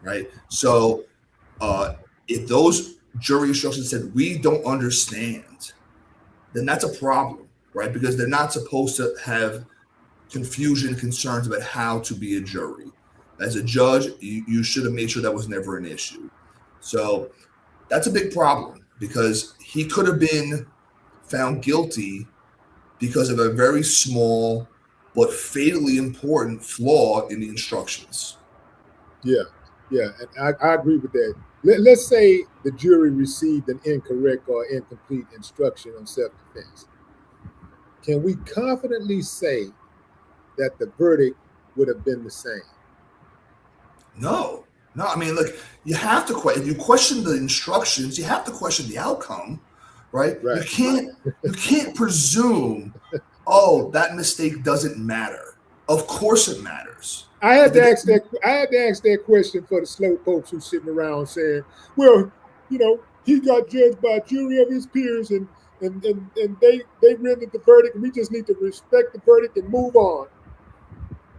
right? So if those jury instructions said, we don't understand, then that's a problem, right? Because they're not supposed to have confusion and concerns about how to be a jury. As a judge, you should have made sure that was never an issue. So that's a big problem, because he could have been found guilty because of a very small but fatally important flaw in the instructions. Yeah, and I agree with that. Let's say the jury received an incorrect or incomplete instruction on self-defense. Can we confidently say that the verdict would have been the same? No. I mean, look, you have to question. If you question the instructions, you have to question the outcome, right? You can't presume, oh, that mistake doesn't matter. Of course it matters. I had to ask that question for the slow folks who's sitting around saying, well, he got judged by a jury of his peers and they rendered the verdict, and we just need to respect the verdict and move on.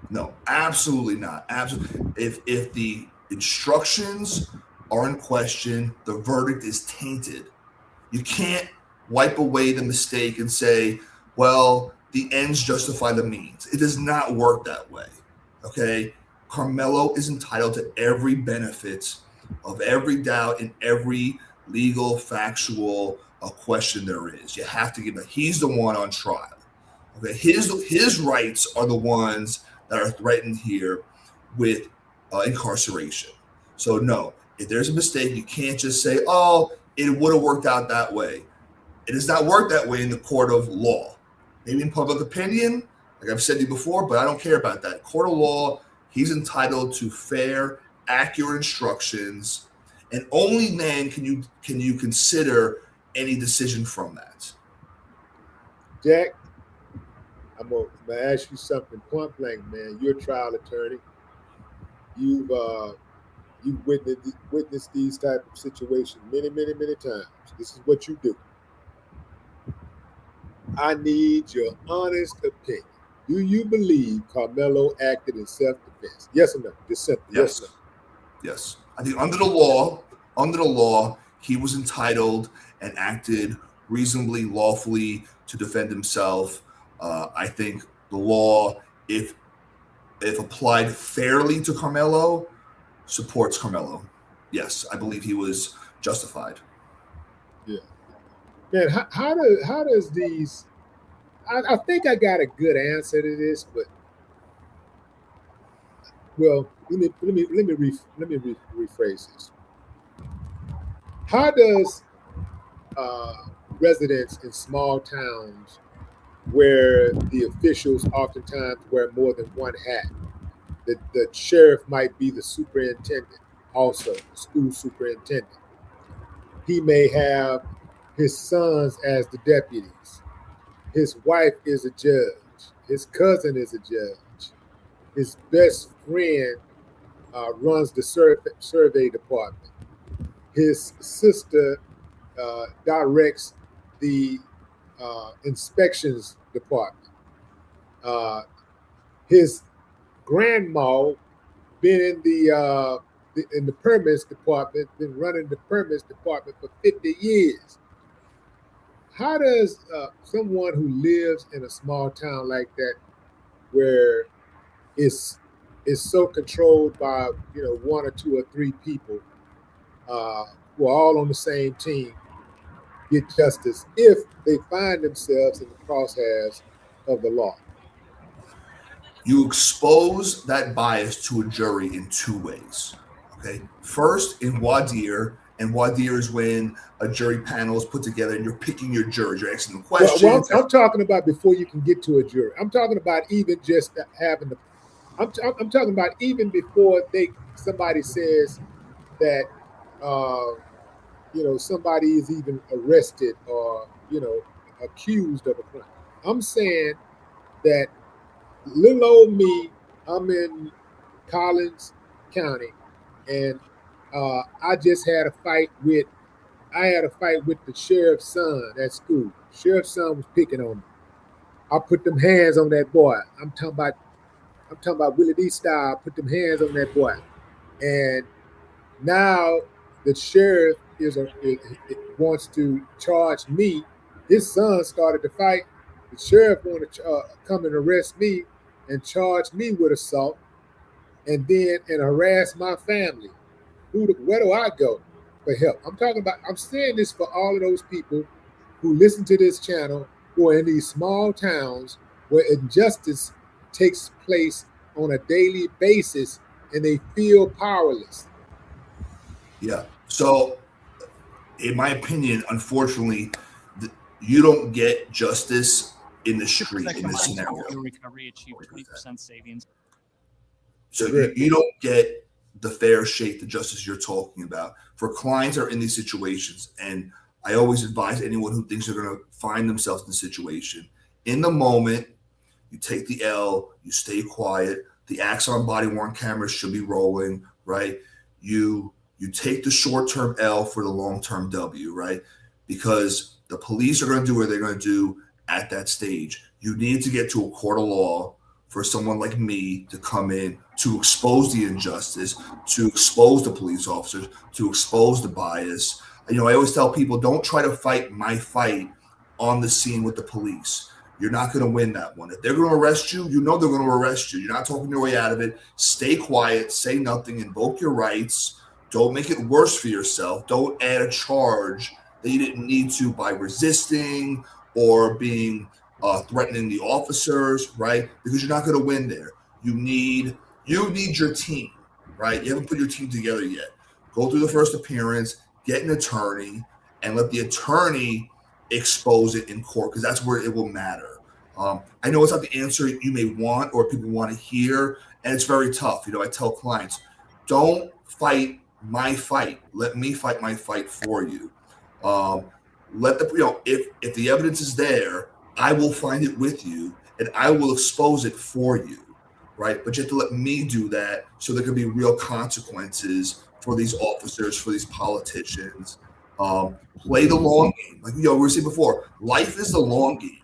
No, absolutely not. Absolutely. If the instructions are in question. The verdict is tainted. You can't wipe away the mistake and say, well, the ends justify the means. It does not work that way, okay? Karmelo is entitled to every benefit of every doubt in every legal, factual question there is. You have to give it. He's the one on trial. Okay, his rights are the ones that are threatened here with incarceration. So no, if there's a mistake, you can't just say, oh, it would have worked out that way. It does not work that way in the court of law. Maybe in public opinion, like I've said to you before, but I don't care about that. Court of law, he's entitled to fair, accurate instructions, and only then can you consider any decision from that. Jack, I'm gonna ask you something point blank, man. You're a trial attorney. You've witnessed these type of situations many times. This is what you do. I need your honest opinion. Do you believe Karmelo acted in self-defense? Yes or no? Just simply yes or no. Yes. I think under the law, he was entitled and acted reasonably, lawfully to defend himself. I think the law, if applied fairly to Karmelo, supports Karmelo. Yes, I believe he was justified. Yeah. Man, how does these? I think I got a good answer to this, but well, let me rephrase this. How does residents in small towns where the officials oftentimes wear more than one hat? The sheriff might be the superintendent, also the school superintendent. He may have his sons as the deputies. His wife is a judge. His cousin is a judge. His best friend runs the survey department. His sister directs the inspections department. His grandma been in the permits department, been running the permits department for 50 years. How does someone who lives in a small town like that, where it's so controlled by one or two or three people who are all on the same team, get justice if they find themselves in the crosshairs of the law? You expose that bias to a jury in two ways. Okay, first in voir dire, and voir dire is when a jury panel is put together and you're picking your jurors. You're asking them questions. Well, I'm talking about before you can get to a jury. I'm talking about even just having the. I'm talking about even before somebody says that somebody is even arrested or accused of a crime. I'm saying that little old me, I'm in Collins County, and I just had a fight with the sheriff's son at school. Sheriff's son was picking on me. I put them hands on that boy. I'm talking about Willie D style. Put them hands on that boy, and now the sheriff wants to charge me. His son started to fight. The sheriff wanted to come and arrest me and charge me with assault, and harass my family. Where do I go for help? I'm saying this for all of those people who listen to this channel, who are in these small towns where injustice takes place on a daily basis and they feel powerless. Yeah. So, in my opinion, unfortunately, you don't get justice in the street in this scenario. Recovery achieved 20% savings. So you don't get the fair shake, the justice you're talking about. For clients that are in these situations, and I always advise anyone who thinks they're going to find themselves in a situation, in the moment, you take the L, you stay quiet. The Axon body-worn cameras should be rolling, right? You take the short-term L for the long-term W, right? Because the police are going to do what they're going to do at that stage. You need to get to a court of law for someone like me to come in to expose the injustice, to expose the police officers, to expose the bias. I always tell people, don't try to fight my fight on the scene with the police. You're not going to win that one. If they're going to arrest you, they're going to arrest you. You're not talking your way out of it. Stay quiet, say nothing, invoke your rights. Don't make it worse for yourself. Don't add a charge that you didn't need to by resisting or being threatening the officers, right? Because you're not going to win there. You need your team, right? You haven't put your team together yet. Go through the first appearance, get an attorney, and let the attorney expose it in court, because that's where it will matter. I know it's not the answer you may want or people want to hear, and it's very tough. I tell clients, don't fight my fight. Let me fight my fight for you. Let the if the evidence is there, I will find it with you and I will expose it for you, right? But you have to let me do that, so there can be real consequences for these officers, for these politicians. Play the long game. Like we were saying before, life is the long game.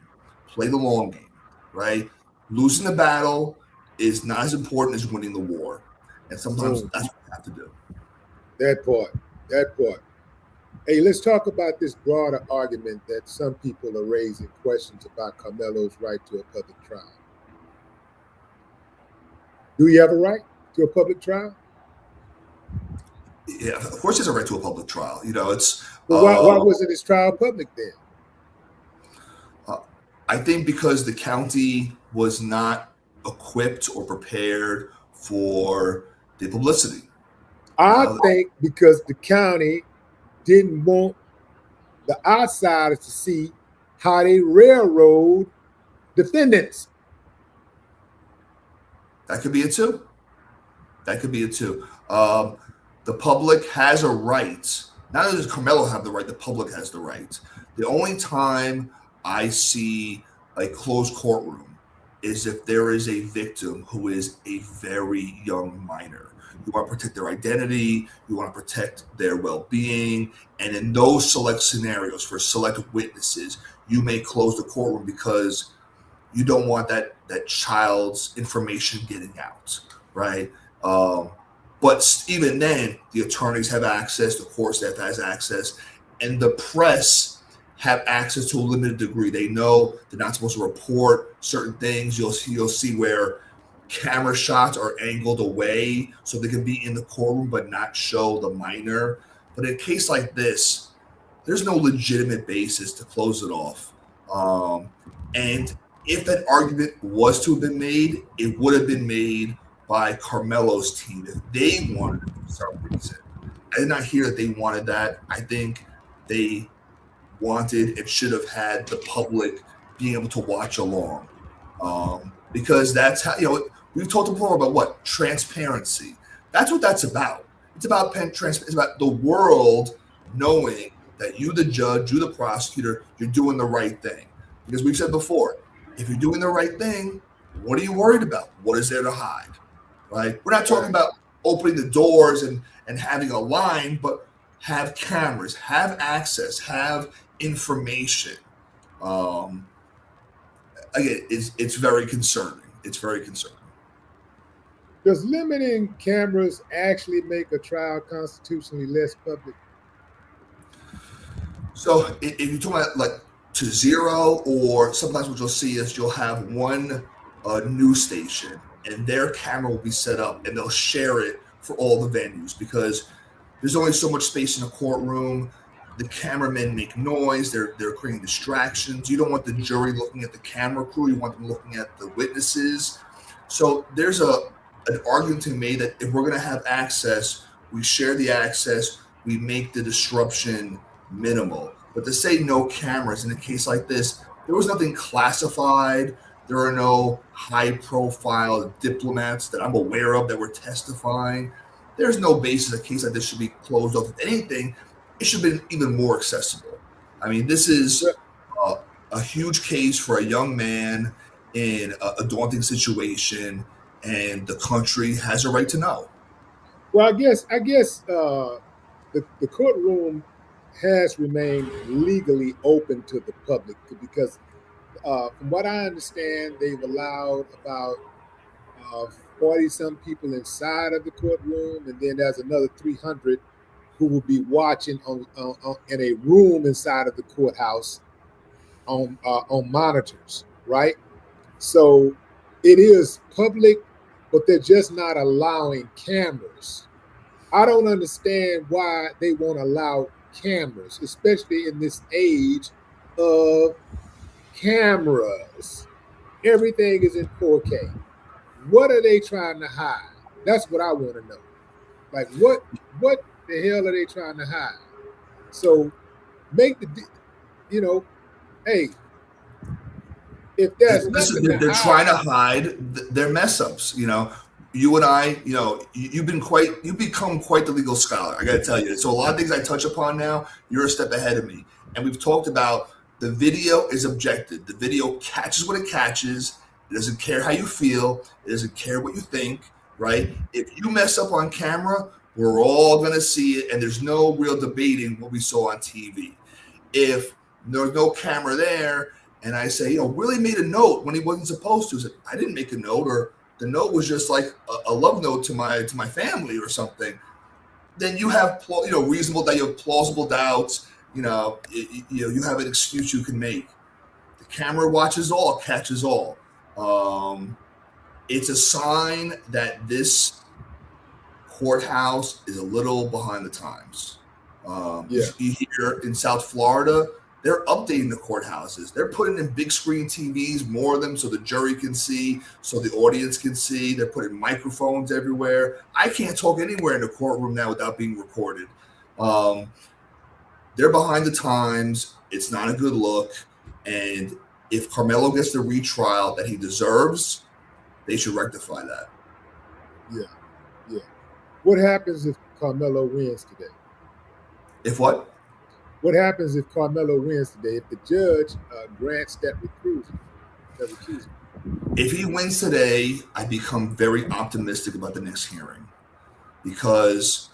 Play the long game, right? Losing the battle is not as important as winning the war. And sometimes that's what you have to do. That part. Hey, let's talk about this broader argument that some people are raising questions about Karmelo's right to a public trial. Do you have a right to a public trial? Yeah, of course he has a right to a public trial. It's Well, why wasn't his trial public then? I think because the county was not equipped or prepared for the publicity. I think because the county didn't want the outsiders to see how they railroad defendants. That could be it too. The public has a right. Not only does Karmelo have the right, the public has the right. The only time I see a closed courtroom is if there is a victim who is a very young minor. You want to protect their identity, you want to protect their well-being, and in those select scenarios, for select witnesses, you may close the courtroom because you don't want that child's information getting out, right? But even then, the attorneys have access, the court staff has access, and the press have access to a limited degree. They know they're not supposed to report certain things. You'll see where camera shots are angled away so they can be in the courtroom but not show the minor. But in a case like this, there's no legitimate basis to close it off. And if that argument was to have been made, it would have been made by Karmelo's team if they wanted it for some reason. I did not hear that they wanted that. I think they wanted and should have had the public being able to watch along, because that's how, we've talked before about what transparency. That's what that's about. It's about transparency. It's about the world knowing that you, the judge, you, the prosecutor, you're doing the right thing. Because we've said before, if you're doing the right thing, what are you worried about? What is there to hide? Right? We're not talking about opening the doors and having a line, but have cameras, have access, have information. Again, it's very concerning. It's very concerning. Does limiting cameras actually make a trial constitutionally less public? So if you're talking about like to zero, or sometimes what you'll see is you'll have one news station and their camera will be set up and they'll share it for all the venues because there's only so much space in a courtroom. The cameramen make noise. They're creating distractions. You don't want the jury looking at the camera crew. You want them looking at the witnesses. So there's an argument to be made that if we're going to have access, we share the access. We make the disruption minimal. But to say no cameras in a case like this, there was nothing classified. There are no high-profile diplomats that I'm aware of that were testifying. There's no basis a case like this should be closed off. If anything, it should have been even more accessible. I mean, this is a huge case for a young man in a daunting situation, and the country has a right to know. Well, I guess the courtroom has remained legally open to the public because from what I understand, they've allowed about 40-some people inside of the courtroom, and then there's another 300 who will be watching in a room inside of the courthouse on monitors, right? So it is public, but they're just not allowing cameras. I don't understand why they won't allow cameras, especially in this age of cameras. Everything is in 4K. What are they trying to hide? That's what I want to know. Like what the hell are they trying to hide? So make the you know, hey, if there's Listen, nothing to they're hide, trying to hide their mess ups. You and I, you've become quite the legal scholar. I got to tell you. So a lot of things I touch upon now, you're a step ahead of me. And we've talked about the video is objective. The video catches what it catches. It doesn't care how you feel. It doesn't care what you think, right? If you mess up on camera, we're all going to see it. And there's no real debating what we saw on TV. If there's no camera there, and I say, Willie made a note when he wasn't supposed to. He said, I didn't make a note, or the note was just like a love note to my family or something. Then you have reasonable doubt. You have plausible doubts. You have an excuse you can make. The camera watches all, catches all. It's a sign that this courthouse is a little behind the times. You hear in South Florida, they're updating the courthouses. They're putting in big screen TVs, more of them, so the jury can see, so the audience can see. They're putting microphones everywhere. I can't talk anywhere in the courtroom now without being recorded. They're behind the times. It's not a good look. And if Karmelo gets the retrial that he deserves, they should rectify that. Yeah. What happens if Karmelo wins today? If what? What happens if Karmelo wins today? If the judge grants that recusal? If he wins today, I become very optimistic about the next hearing, because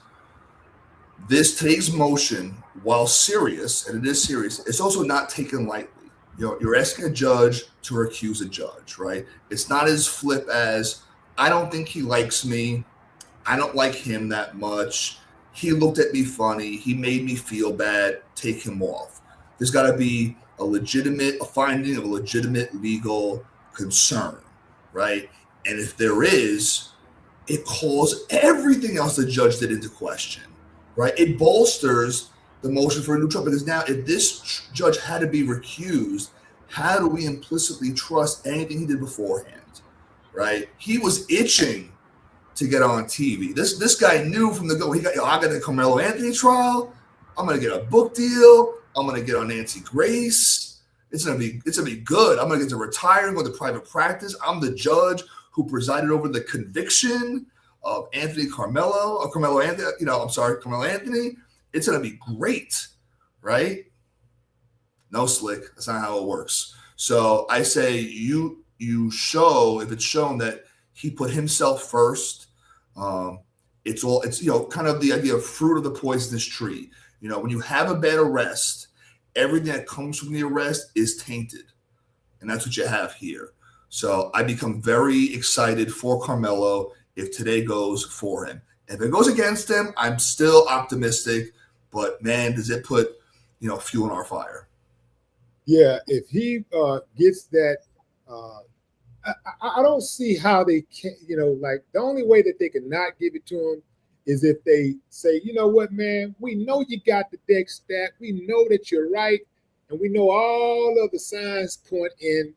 today's motion, while serious, and it is serious, it's also not taken lightly. You're asking a judge to recuse a judge, right? It's not as flip as, I don't think he likes me. I don't like him that much. He looked at me funny. He made me feel bad. Take him off. There's got to be a finding of a legitimate legal concern, right? And if there is, it calls everything else the judge did into question, right? It bolsters the motion for a new trial, because now if this judge had to be recused, how do we implicitly trust anything he did beforehand, right? He was itching to get on TV. This guy knew from the go. I got the Karmelo Anthony trial. I'm gonna get a book deal. I'm gonna get on Nancy Grace. It's gonna be good. I'm gonna get to retire and go to private practice. I'm the judge who presided over the conviction of Karmelo Anthony. It's gonna be great, right? No, Slick. That's not how it works. So I say you show, if it's shown that he put himself first. It's kind of the idea of fruit of the poisonous tree. When you have a bad arrest, everything that comes from the arrest is tainted, and that's what you have here. So I become very excited for Karmelo if today goes for him. If it goes against him, I'm still optimistic. But man, does it put fuel in our fire? Yeah, if he gets that. I don't see how they can, like the only way that they can not give it to him is if they say, you know what, man, we know you got the deck stacked. We know that you're right. And we know all of the signs point in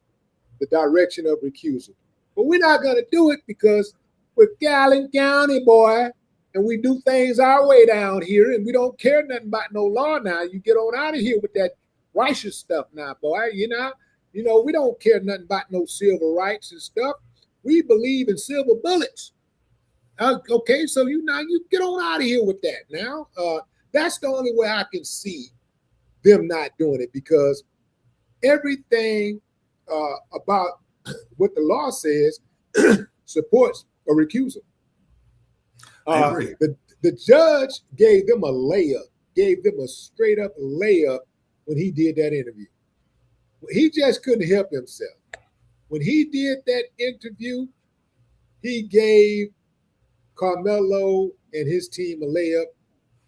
the direction of recusal. But we're not going to do it because we're Gallen County, boy. And we do things our way down here. And we don't care nothing about no law now. You get on out of here with that righteous stuff now, boy. We don't care nothing about no civil rights and stuff. We believe in silver bullets. Okay, so you get on out of here with that now. That's the only way I can see them not doing it, because everything about what the law says supports a recusal. I agree. The judge gave them a straight up layup when he did that interview. He just couldn't help himself. When he did that interview, he gave Karmelo and his team a layup.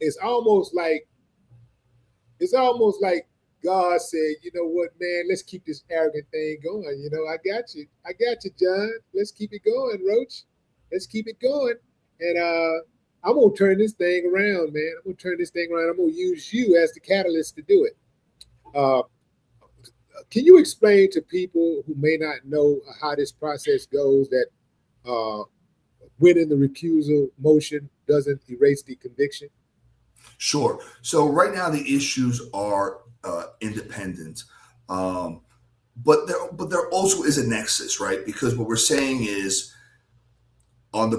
It's almost like God said, you know what, man, let's keep this arrogant thing going. You know, I got you, John. Let's keep it going, Roach. Let's keep it going. And I'm gonna turn this thing around, man. I'm gonna use you as the catalyst to do it. Can you explain to people who may not know how this process goes that winning the recusal motion doesn't erase the conviction? Sure. So right now the issues are independent, but there also is a nexus, right? Because what we're saying is on the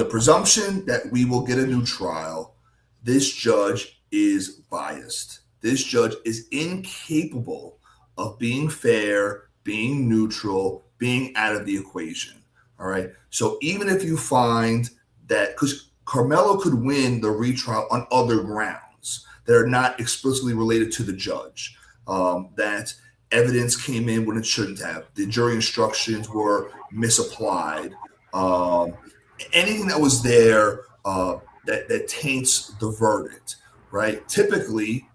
presumption that we will get a new trial, this judge is biased. This judge is incapable of being fair, being neutral, being out of the equation. All right. So even if you find that, because Karmelo could win the retrial on other grounds that are not explicitly related to the judge, that evidence came in when it shouldn't have, the jury instructions were misapplied, anything that was there that taints the verdict, right? Typically,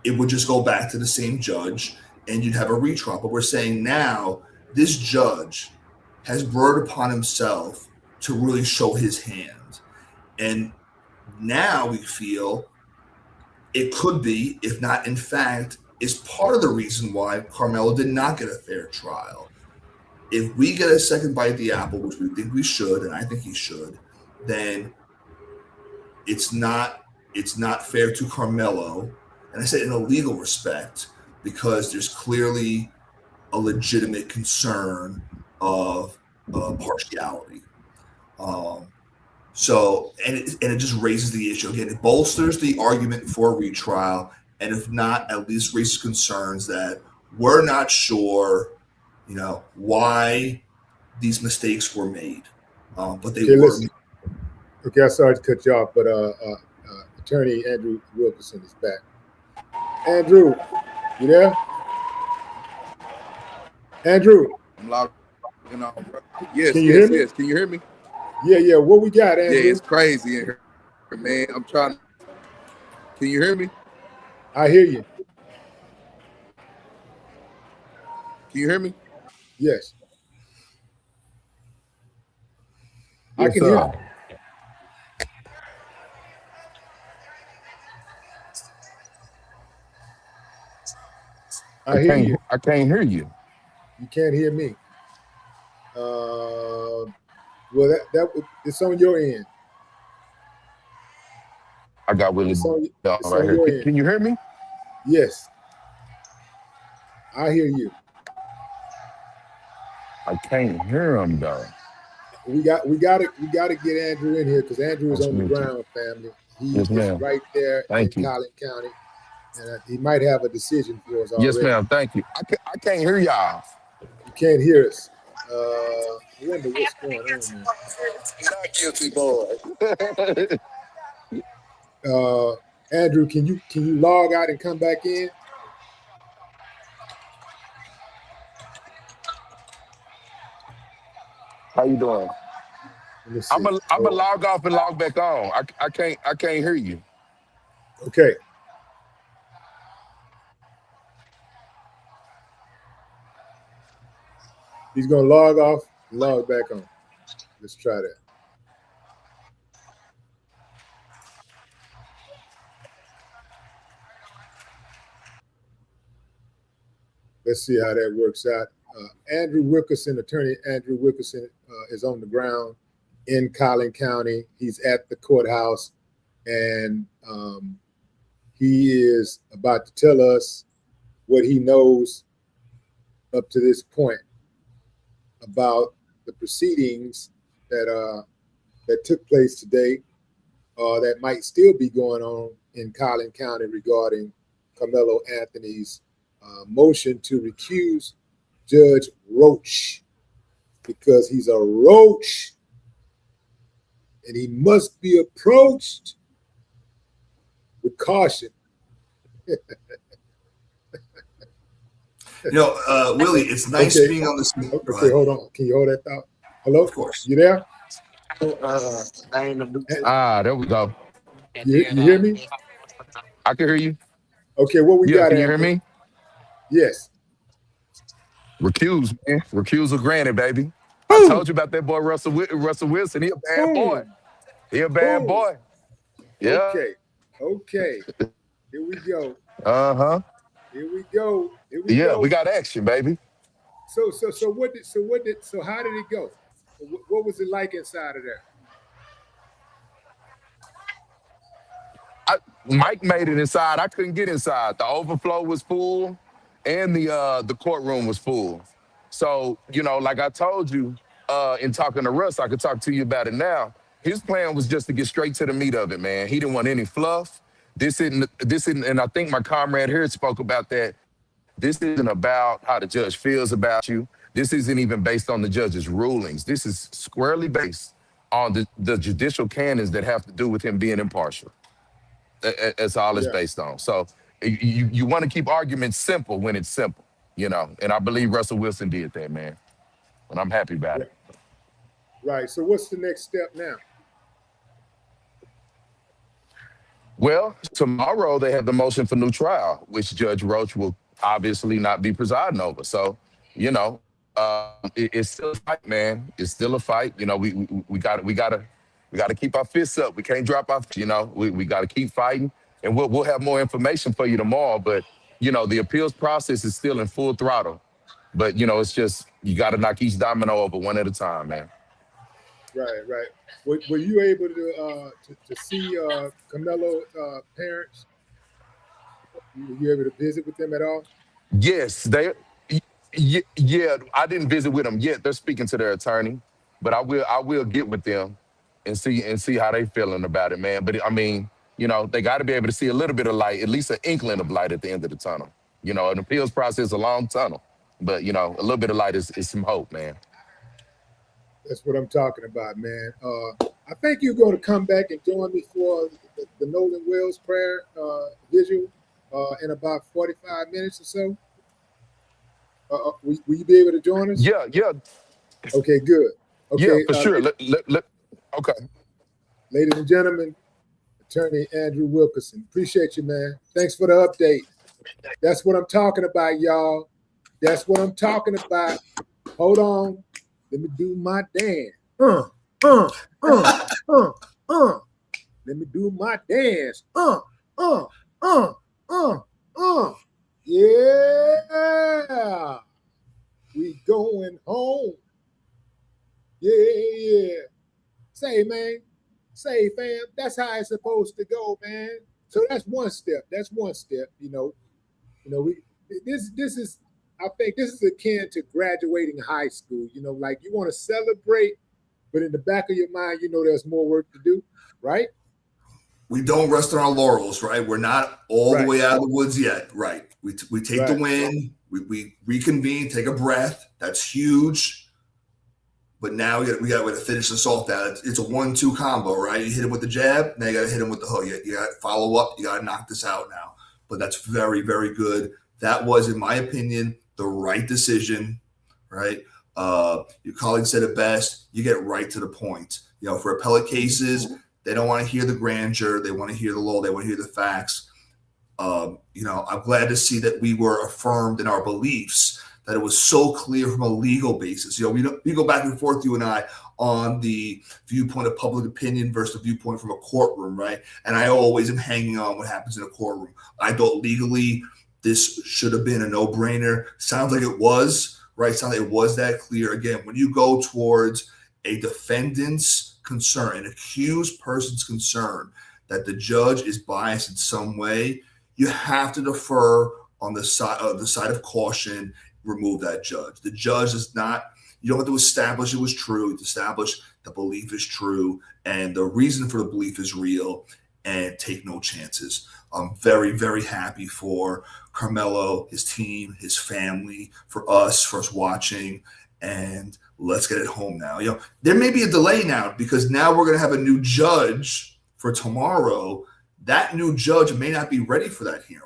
it would just go back to the same judge and you'd have a retrial. But we're saying now this judge has brought it upon himself to really show his hand. And now we feel it could be, if not in fact, is part of the reason why Karmelo did not get a fair trial. If we get a second bite at the apple, which we think we should, and I think he should, then it's not fair to Karmelo. And I say in a legal respect, because there's clearly a legitimate concern of partiality. So it just raises the issue again. It bolsters the argument for a retrial, and if not, at least raises concerns that we're not sure, why these mistakes were made, but they were. Listen. Okay, I'm sorry to cut you off, but Attorney Andrew Wilkerson is back. Andrew, you there? Andrew. I'm logging on. Yes, Can you hear me? Yes. Can you hear me? Yeah. What we got, Andrew? Yeah, it's crazy in here, man. I'm trying. Can you hear me? I hear you. Can you hear me? Yes. I can hear you. I hear you. I can't hear you. You can't hear me. Well, that it's on your end. I got Willie right here. Can you hear me? Yes. I hear you. I can't hear him though. We got to get Andrew in here because Andrew is on the ground, family. He is right there in Collin County, and he might have a decision for us already. Yes, ma'am. Thank you. I can't hear y'all. You can't hear us. I wonder what's going on, man. Not guilty, boy. Andrew, can you log out and come back in? How you doing? I'm a log off and log back on. I can't hear you. Okay. He's gonna log off, log back on. Let's try that. Let's see how that works out. Andrew Wilkerson, Attorney Andrew Wilkerson, is on the ground in Collin County. He's at the courthouse, and he is about to tell us what he knows up to this point about the proceedings that took place today, that might still be going on in Collin County regarding Karmelo Anthony's motion to recuse Judge Roach, because he's a roach and he must be approached with caution. Willie, it's nice being on this. Okay, hold on. Can you hold that thought? Hello? Of course. You there? There we go. You hear me? I can hear you. Okay, what we Yeah, got, can you hear Andrew? me? Yes. Recuse, man. Recusal granted, baby. I Boom, told you about that boy Russell Wilson. He a bad boy. boom, He a bad boom. boy. Yeah. Okay, okay. Here we go. Uh-huh. Here we go. Here we Yeah, we go. got action, baby. So how did it go? What was it like inside of there? Mike made it inside. I couldn't get inside. The overflow was full, and the courtroom was full. So like I told you, in talking to Russ, I could talk to you about it now. His plan was just to get straight to the meat of it, man. He didn't want any fluff. This isn't, and I think my comrade here spoke about that. This isn't about how the judge feels about you. This isn't even based on the judge's rulings. This is squarely based on the judicial canons that have to do with him being impartial. That's all it's Yeah, based on. So you want to keep arguments simple when it's simple, and I believe Russell Wilson did that, man. And I'm happy about it. right. So what's the next step now? Well, tomorrow they have the motion for new trial, which Judge Roach will obviously not be presiding over. So, it's still a fight, man. It's still a fight. We gotta keep our fists up. We can't drop our, we gotta keep fighting, and we'll have more information for you tomorrow. But the appeals process is still in full throttle. But it's just you gotta knock each domino over one at a time, man. Right, right. Were you able to see Karmelo's parents? Were you able to visit with them at all? Yes, yeah, I didn't visit with them yet. They're speaking to their attorney, but I will get with them and see how they feeling about it, man. But I mean, they got to be able to see a little bit of light, at least an inkling of light at the end of the tunnel. An appeals process is a long tunnel, but a little bit of light is some hope, man. That's what I'm talking about, man. I think you're going to come back and join me for the Nolan Wells prayer visual in about 45 minutes or so. Will you be able to join us? Yeah. Okay, good. Okay, Yeah, for sure. Okay. Ladies and gentlemen, Attorney Andrew Wilkerson. Appreciate you, man. Thanks for the update. That's what I'm talking about, y'all. That's what I'm talking about. Hold on. Let me do my dance. Let me do my dance. Yeah. We going home. Yeah. Say, man. Say, fam. That's how it's supposed to go, man. So that's one step. This is, I think this is akin to graduating high school. Like you want to celebrate, but in the back of your mind, there's more work to do, right? We don't rest on our laurels, right? We're not all the way out of the woods yet, right? We take the win, we reconvene, take a breath. That's huge. But now we got to finish this off. That it's a 1-2 combo, right? You hit him with the jab, now you got to hit him with the hook. You got to follow up. You got to knock this out now. But that's very, very good. That was, in my opinion, the right decision, right? Your colleague said it best. You get right to the point. For appellate cases, they don't want to hear the grandeur. They want to hear the law. They want to hear the facts. I'm glad to see that we were affirmed in our beliefs, that it was so clear from a legal basis. We go back and forth, you and I, on the viewpoint of public opinion versus the viewpoint from a courtroom, right? And I always am hanging on what happens in a courtroom. I thought legally this should have been a no-brainer. Sounds like it was, right? Sounds like it was that clear. Again, when you go towards a defendant's concern, an accused person's concern that the judge is biased in some way, you have to defer on the side of caution. Remove that judge. The judge is not. You don't have to establish it was true. You have to establish the belief is true and the reason for the belief is real, and take no chances. I'm very, very happy for Karmelo, his team, his family, for us watching, and let's get it home now. There may be a delay now because now we're going to have a new judge for tomorrow. That new judge may not be ready for that hearing.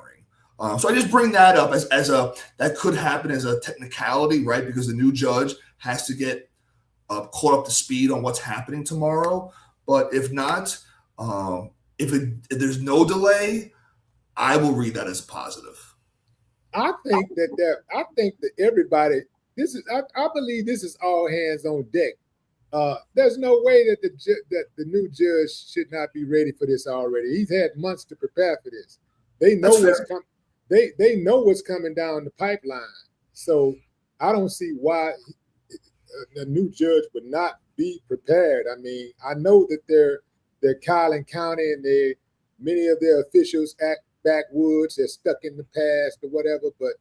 So I just bring that up as that could happen as a technicality, right? Because the new judge has to get caught up to speed on what's happening tomorrow. But if not, if there's no delay, I will read that as positive. I think that everybody, I believe this is all hands on deck. There's no way that the new judge should not be ready for this already. He's had months to prepare for this. They know what's coming. They know what's coming down the pipeline. So I don't see why the new judge would not be prepared. I mean, I know that they're Collin County and many of their officials act backwoods. They're stuck in the past or whatever. But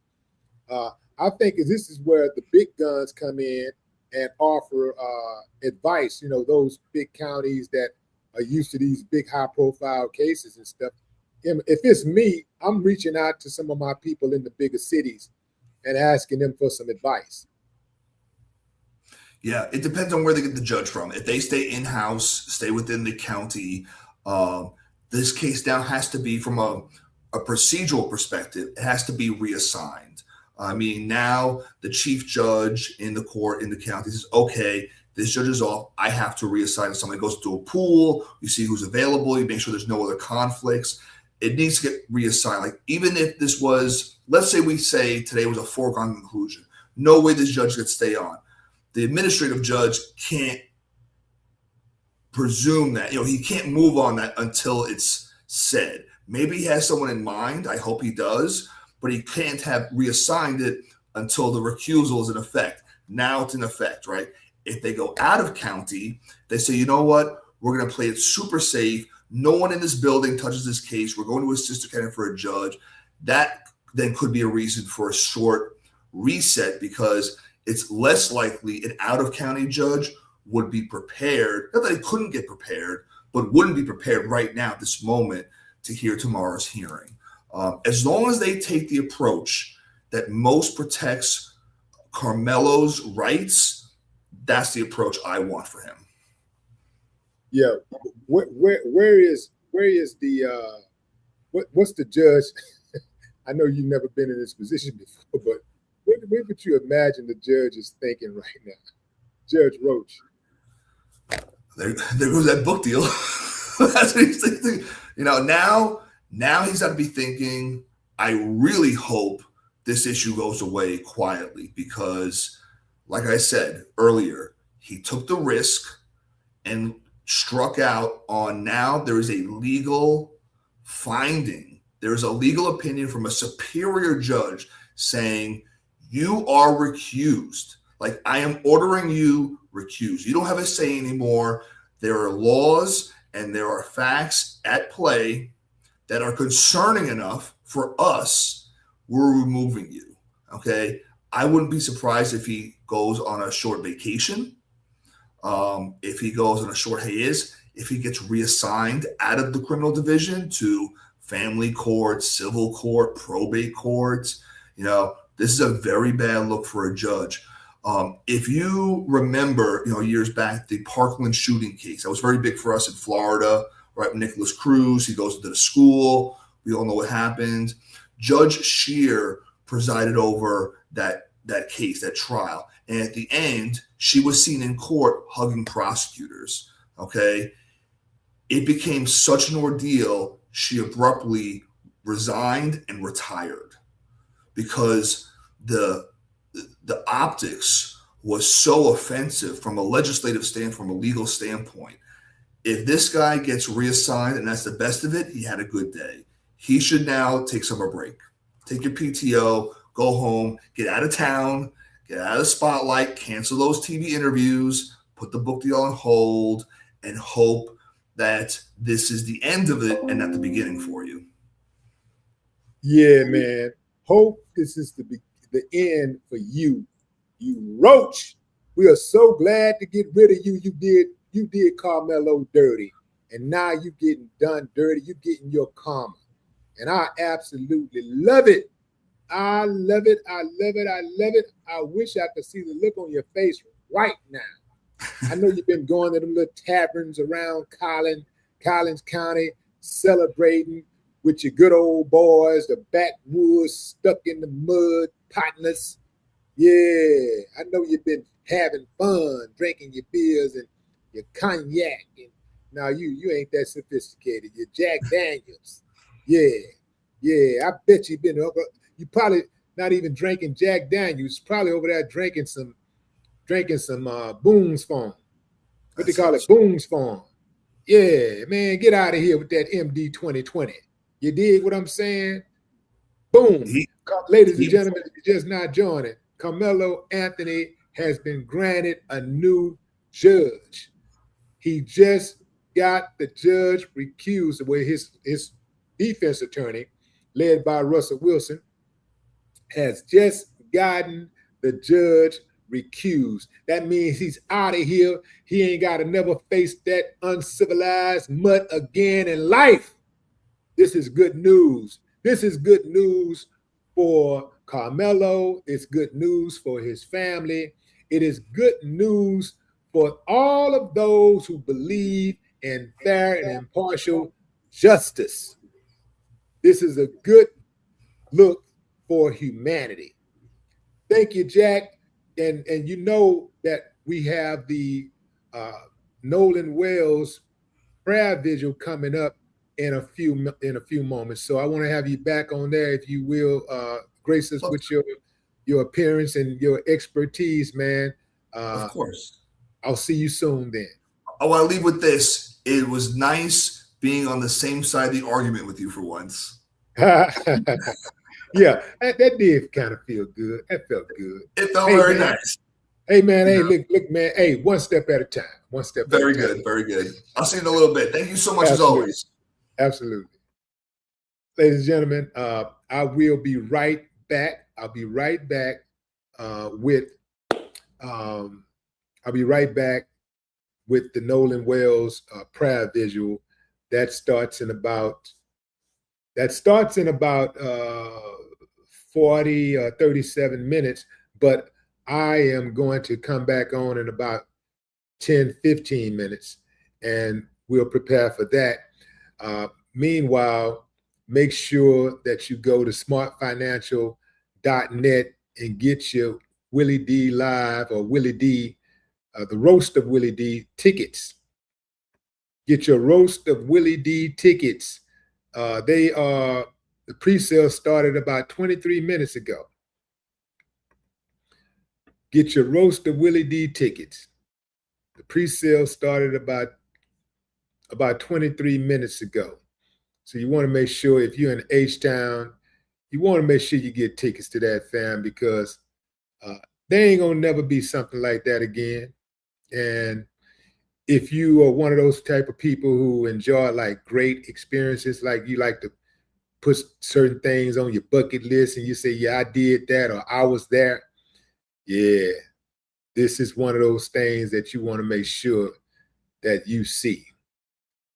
I think this is where the big guns come in and offer advice. You know, those big counties that are used to these big high-profile cases and stuff. If it's me, I'm reaching out to some of my people in the bigger cities and asking them for some advice. Yeah, it depends on where they get the judge from. If they stay in-house, stay within the county, this case now has to be, from a procedural perspective, it has to be reassigned. I mean, now the chief judge in the court in the county says, okay, this judge is off. I have to reassign. Somebody goes to a pool. You see who's available. You make sure there's no other conflicts. It needs to get reassigned. Like, even if this was, let's say we say today was a foregone conclusion. No way this judge could stay on. The administrative judge can't presume that, he can't move on that until it's said. Maybe he has someone in mind. I hope he does, but he can't have reassigned it until the recusal is in effect. Now it's in effect, right? If they go out of county, they say, you know what? We're going to play it super safe. No one in this building touches this case. We're going to a sister county for a judge. That then could be a reason for a short reset, because it's less likely an out-of-county judge would be prepared. Not that he couldn't get prepared, but wouldn't be prepared right now at this moment to hear tomorrow's hearing. As long as they take the approach that most protects Karmelo's rights, that's the approach I want for him. Yeah, where is the what's the judge? I know you've never been in this position before, but where would you imagine the judge is thinking right now? Judge Roach. There goes that book deal. That's what he's thinking. Now he's got to be thinking, I really hope this issue goes away quietly, because, like I said earlier, he took the risk and struck out on, now there is a legal finding. There's a legal opinion from a superior judge saying you are recused. Like, I am ordering you recused. You don't have a say anymore. There are laws and there are facts at play that are concerning enough for us. We're removing you. Okay. I wouldn't be surprised if he goes on a short vacation. If he goes on a short hiatus, if he gets reassigned out of the criminal division to family court, civil court, probate courts, this is a very bad look for a judge. If you remember, years back, the Parkland shooting case, that was very big for us in Florida, right? Nicholas Cruz, he goes into the school. We all know what happened. Judge Scheer presided over that case, that trial. And at the end, she was seen in court hugging prosecutors, okay? It became such an ordeal, she abruptly resigned and retired, because the optics was so offensive from a legislative standpoint, from a legal standpoint. If this guy gets reassigned and that's the best of it, he had a good day. He should now take summer break. Take your PTO, go home, get out of town, get out of the spotlight, cancel those TV interviews, put the book deal on hold, and hope that this is the end of it and not the beginning for you. Yeah, man. Hope this is the end for you, you roach. We are so glad to get rid of you. You did Karmelo dirty, and now you getting done dirty. You getting your karma, and I absolutely love it. I love it. I love it. I love it. I wish I could see the look on your face right now. I know you've been going to them little taverns around Collins County, celebrating with your good old boys, the backwoods, stuck in the mud, partners. Yeah, I know you've been having fun, drinking your beers and your cognac. And now you ain't that sophisticated. You're Jack Daniels. Yeah, yeah. I bet you've been over. You probably not even drinking Jack Daniels. Probably over there drinking some Boone's Farm. What they call it, Boone's Farm. Yeah, man, get out of here with that MD 2020. You dig what I'm saying? Boom. Ladies and gentlemen, if you're just not joining, Karmelo Anthony has been granted a new judge. He just got the judge recused, where his defense attorney, led by Russell Wilson, has just gotten the judge recused. That means he's out of here. He ain't got to never face that uncivilized mutt again in life. This is good news. This is good news for Karmelo. It's good news for his family. It is good news for all of those who believe in fair and impartial justice. This is a good look for humanity. Thank you, Jack. And you know that we have the Nolan Wells prayer vigil coming up in a few moments. So I want to have you back on there, if you will, grace us with your appearance and your expertise, man. Of course. I'll see you soon then. I want to leave with this. It was nice being on the same side of the argument with you for once. Yeah, that did kind of feel good. That felt good. It felt very nice. Hey, man. Hey, look, man. Hey, one step at a time. One step at a time. Very good. Very good. I'll see you in a little bit. Thank you so much, as always. Absolutely. Ladies and gentlemen, I will be right back. I'll be right back with the Nolan Wells prayer visual. That starts in about 40 or 37 minutes, but I am going to come back on in about 10, 15 minutes, and we'll prepare for that. Meanwhile, make sure that you go to smartfinancial.net and get your Willie D Live or Willie D, the Roast of Willie D tickets. Get your Roast of Willie D tickets. The pre-sale started about 23 minutes ago. Get your Roast of Willie D tickets. The pre-sale started about 23 minutes ago. So you want to make sure, if you're in H-Town, you want to make sure you get tickets to that, fam, because there ain't gonna never be something like that again. And if you are one of those type of people who enjoy like great experiences, like you like to put certain things on your bucket list and you say, yeah, I did that, or I was there. Yeah, this is one of those things that you want to make sure that you see.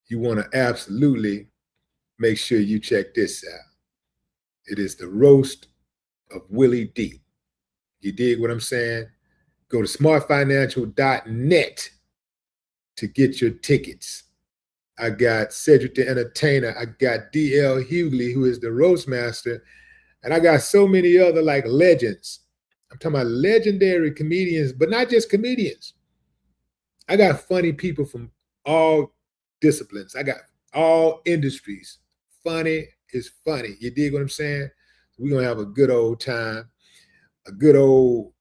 You want to absolutely make sure you check this out. It is the Roast of Willie D. You dig what I'm saying? Go to smartfinancial.net to get your tickets. I got Cedric the Entertainer. I got D.L. Hughley, who is the roast master. And I got so many other like legends. I'm talking about legendary comedians, but not just comedians. I got funny people from all disciplines. I got all industries. Funny is funny. You dig what I'm saying? We're going to have a good old time, a good old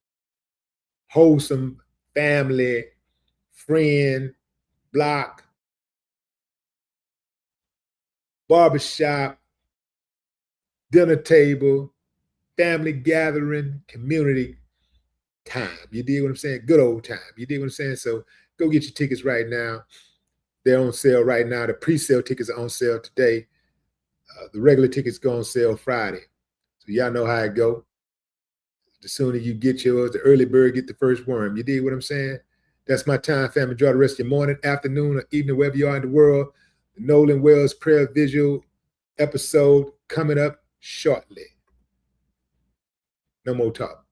wholesome family, friend, block, barbershop, dinner table, family gathering, community time. You dig what I'm saying? Good old time. You dig what I'm saying? So go get your tickets right now. They're on sale right now. The pre-sale tickets are on sale today. The regular tickets go on sale Friday. So y'all know how it go. The sooner you get yours, the early bird get the first worm. You dig what I'm saying? That's my time, family. Enjoy the rest of your morning, afternoon, or evening, wherever you are in the world. The Nolan Wells prayer visual episode coming up shortly. No more talk.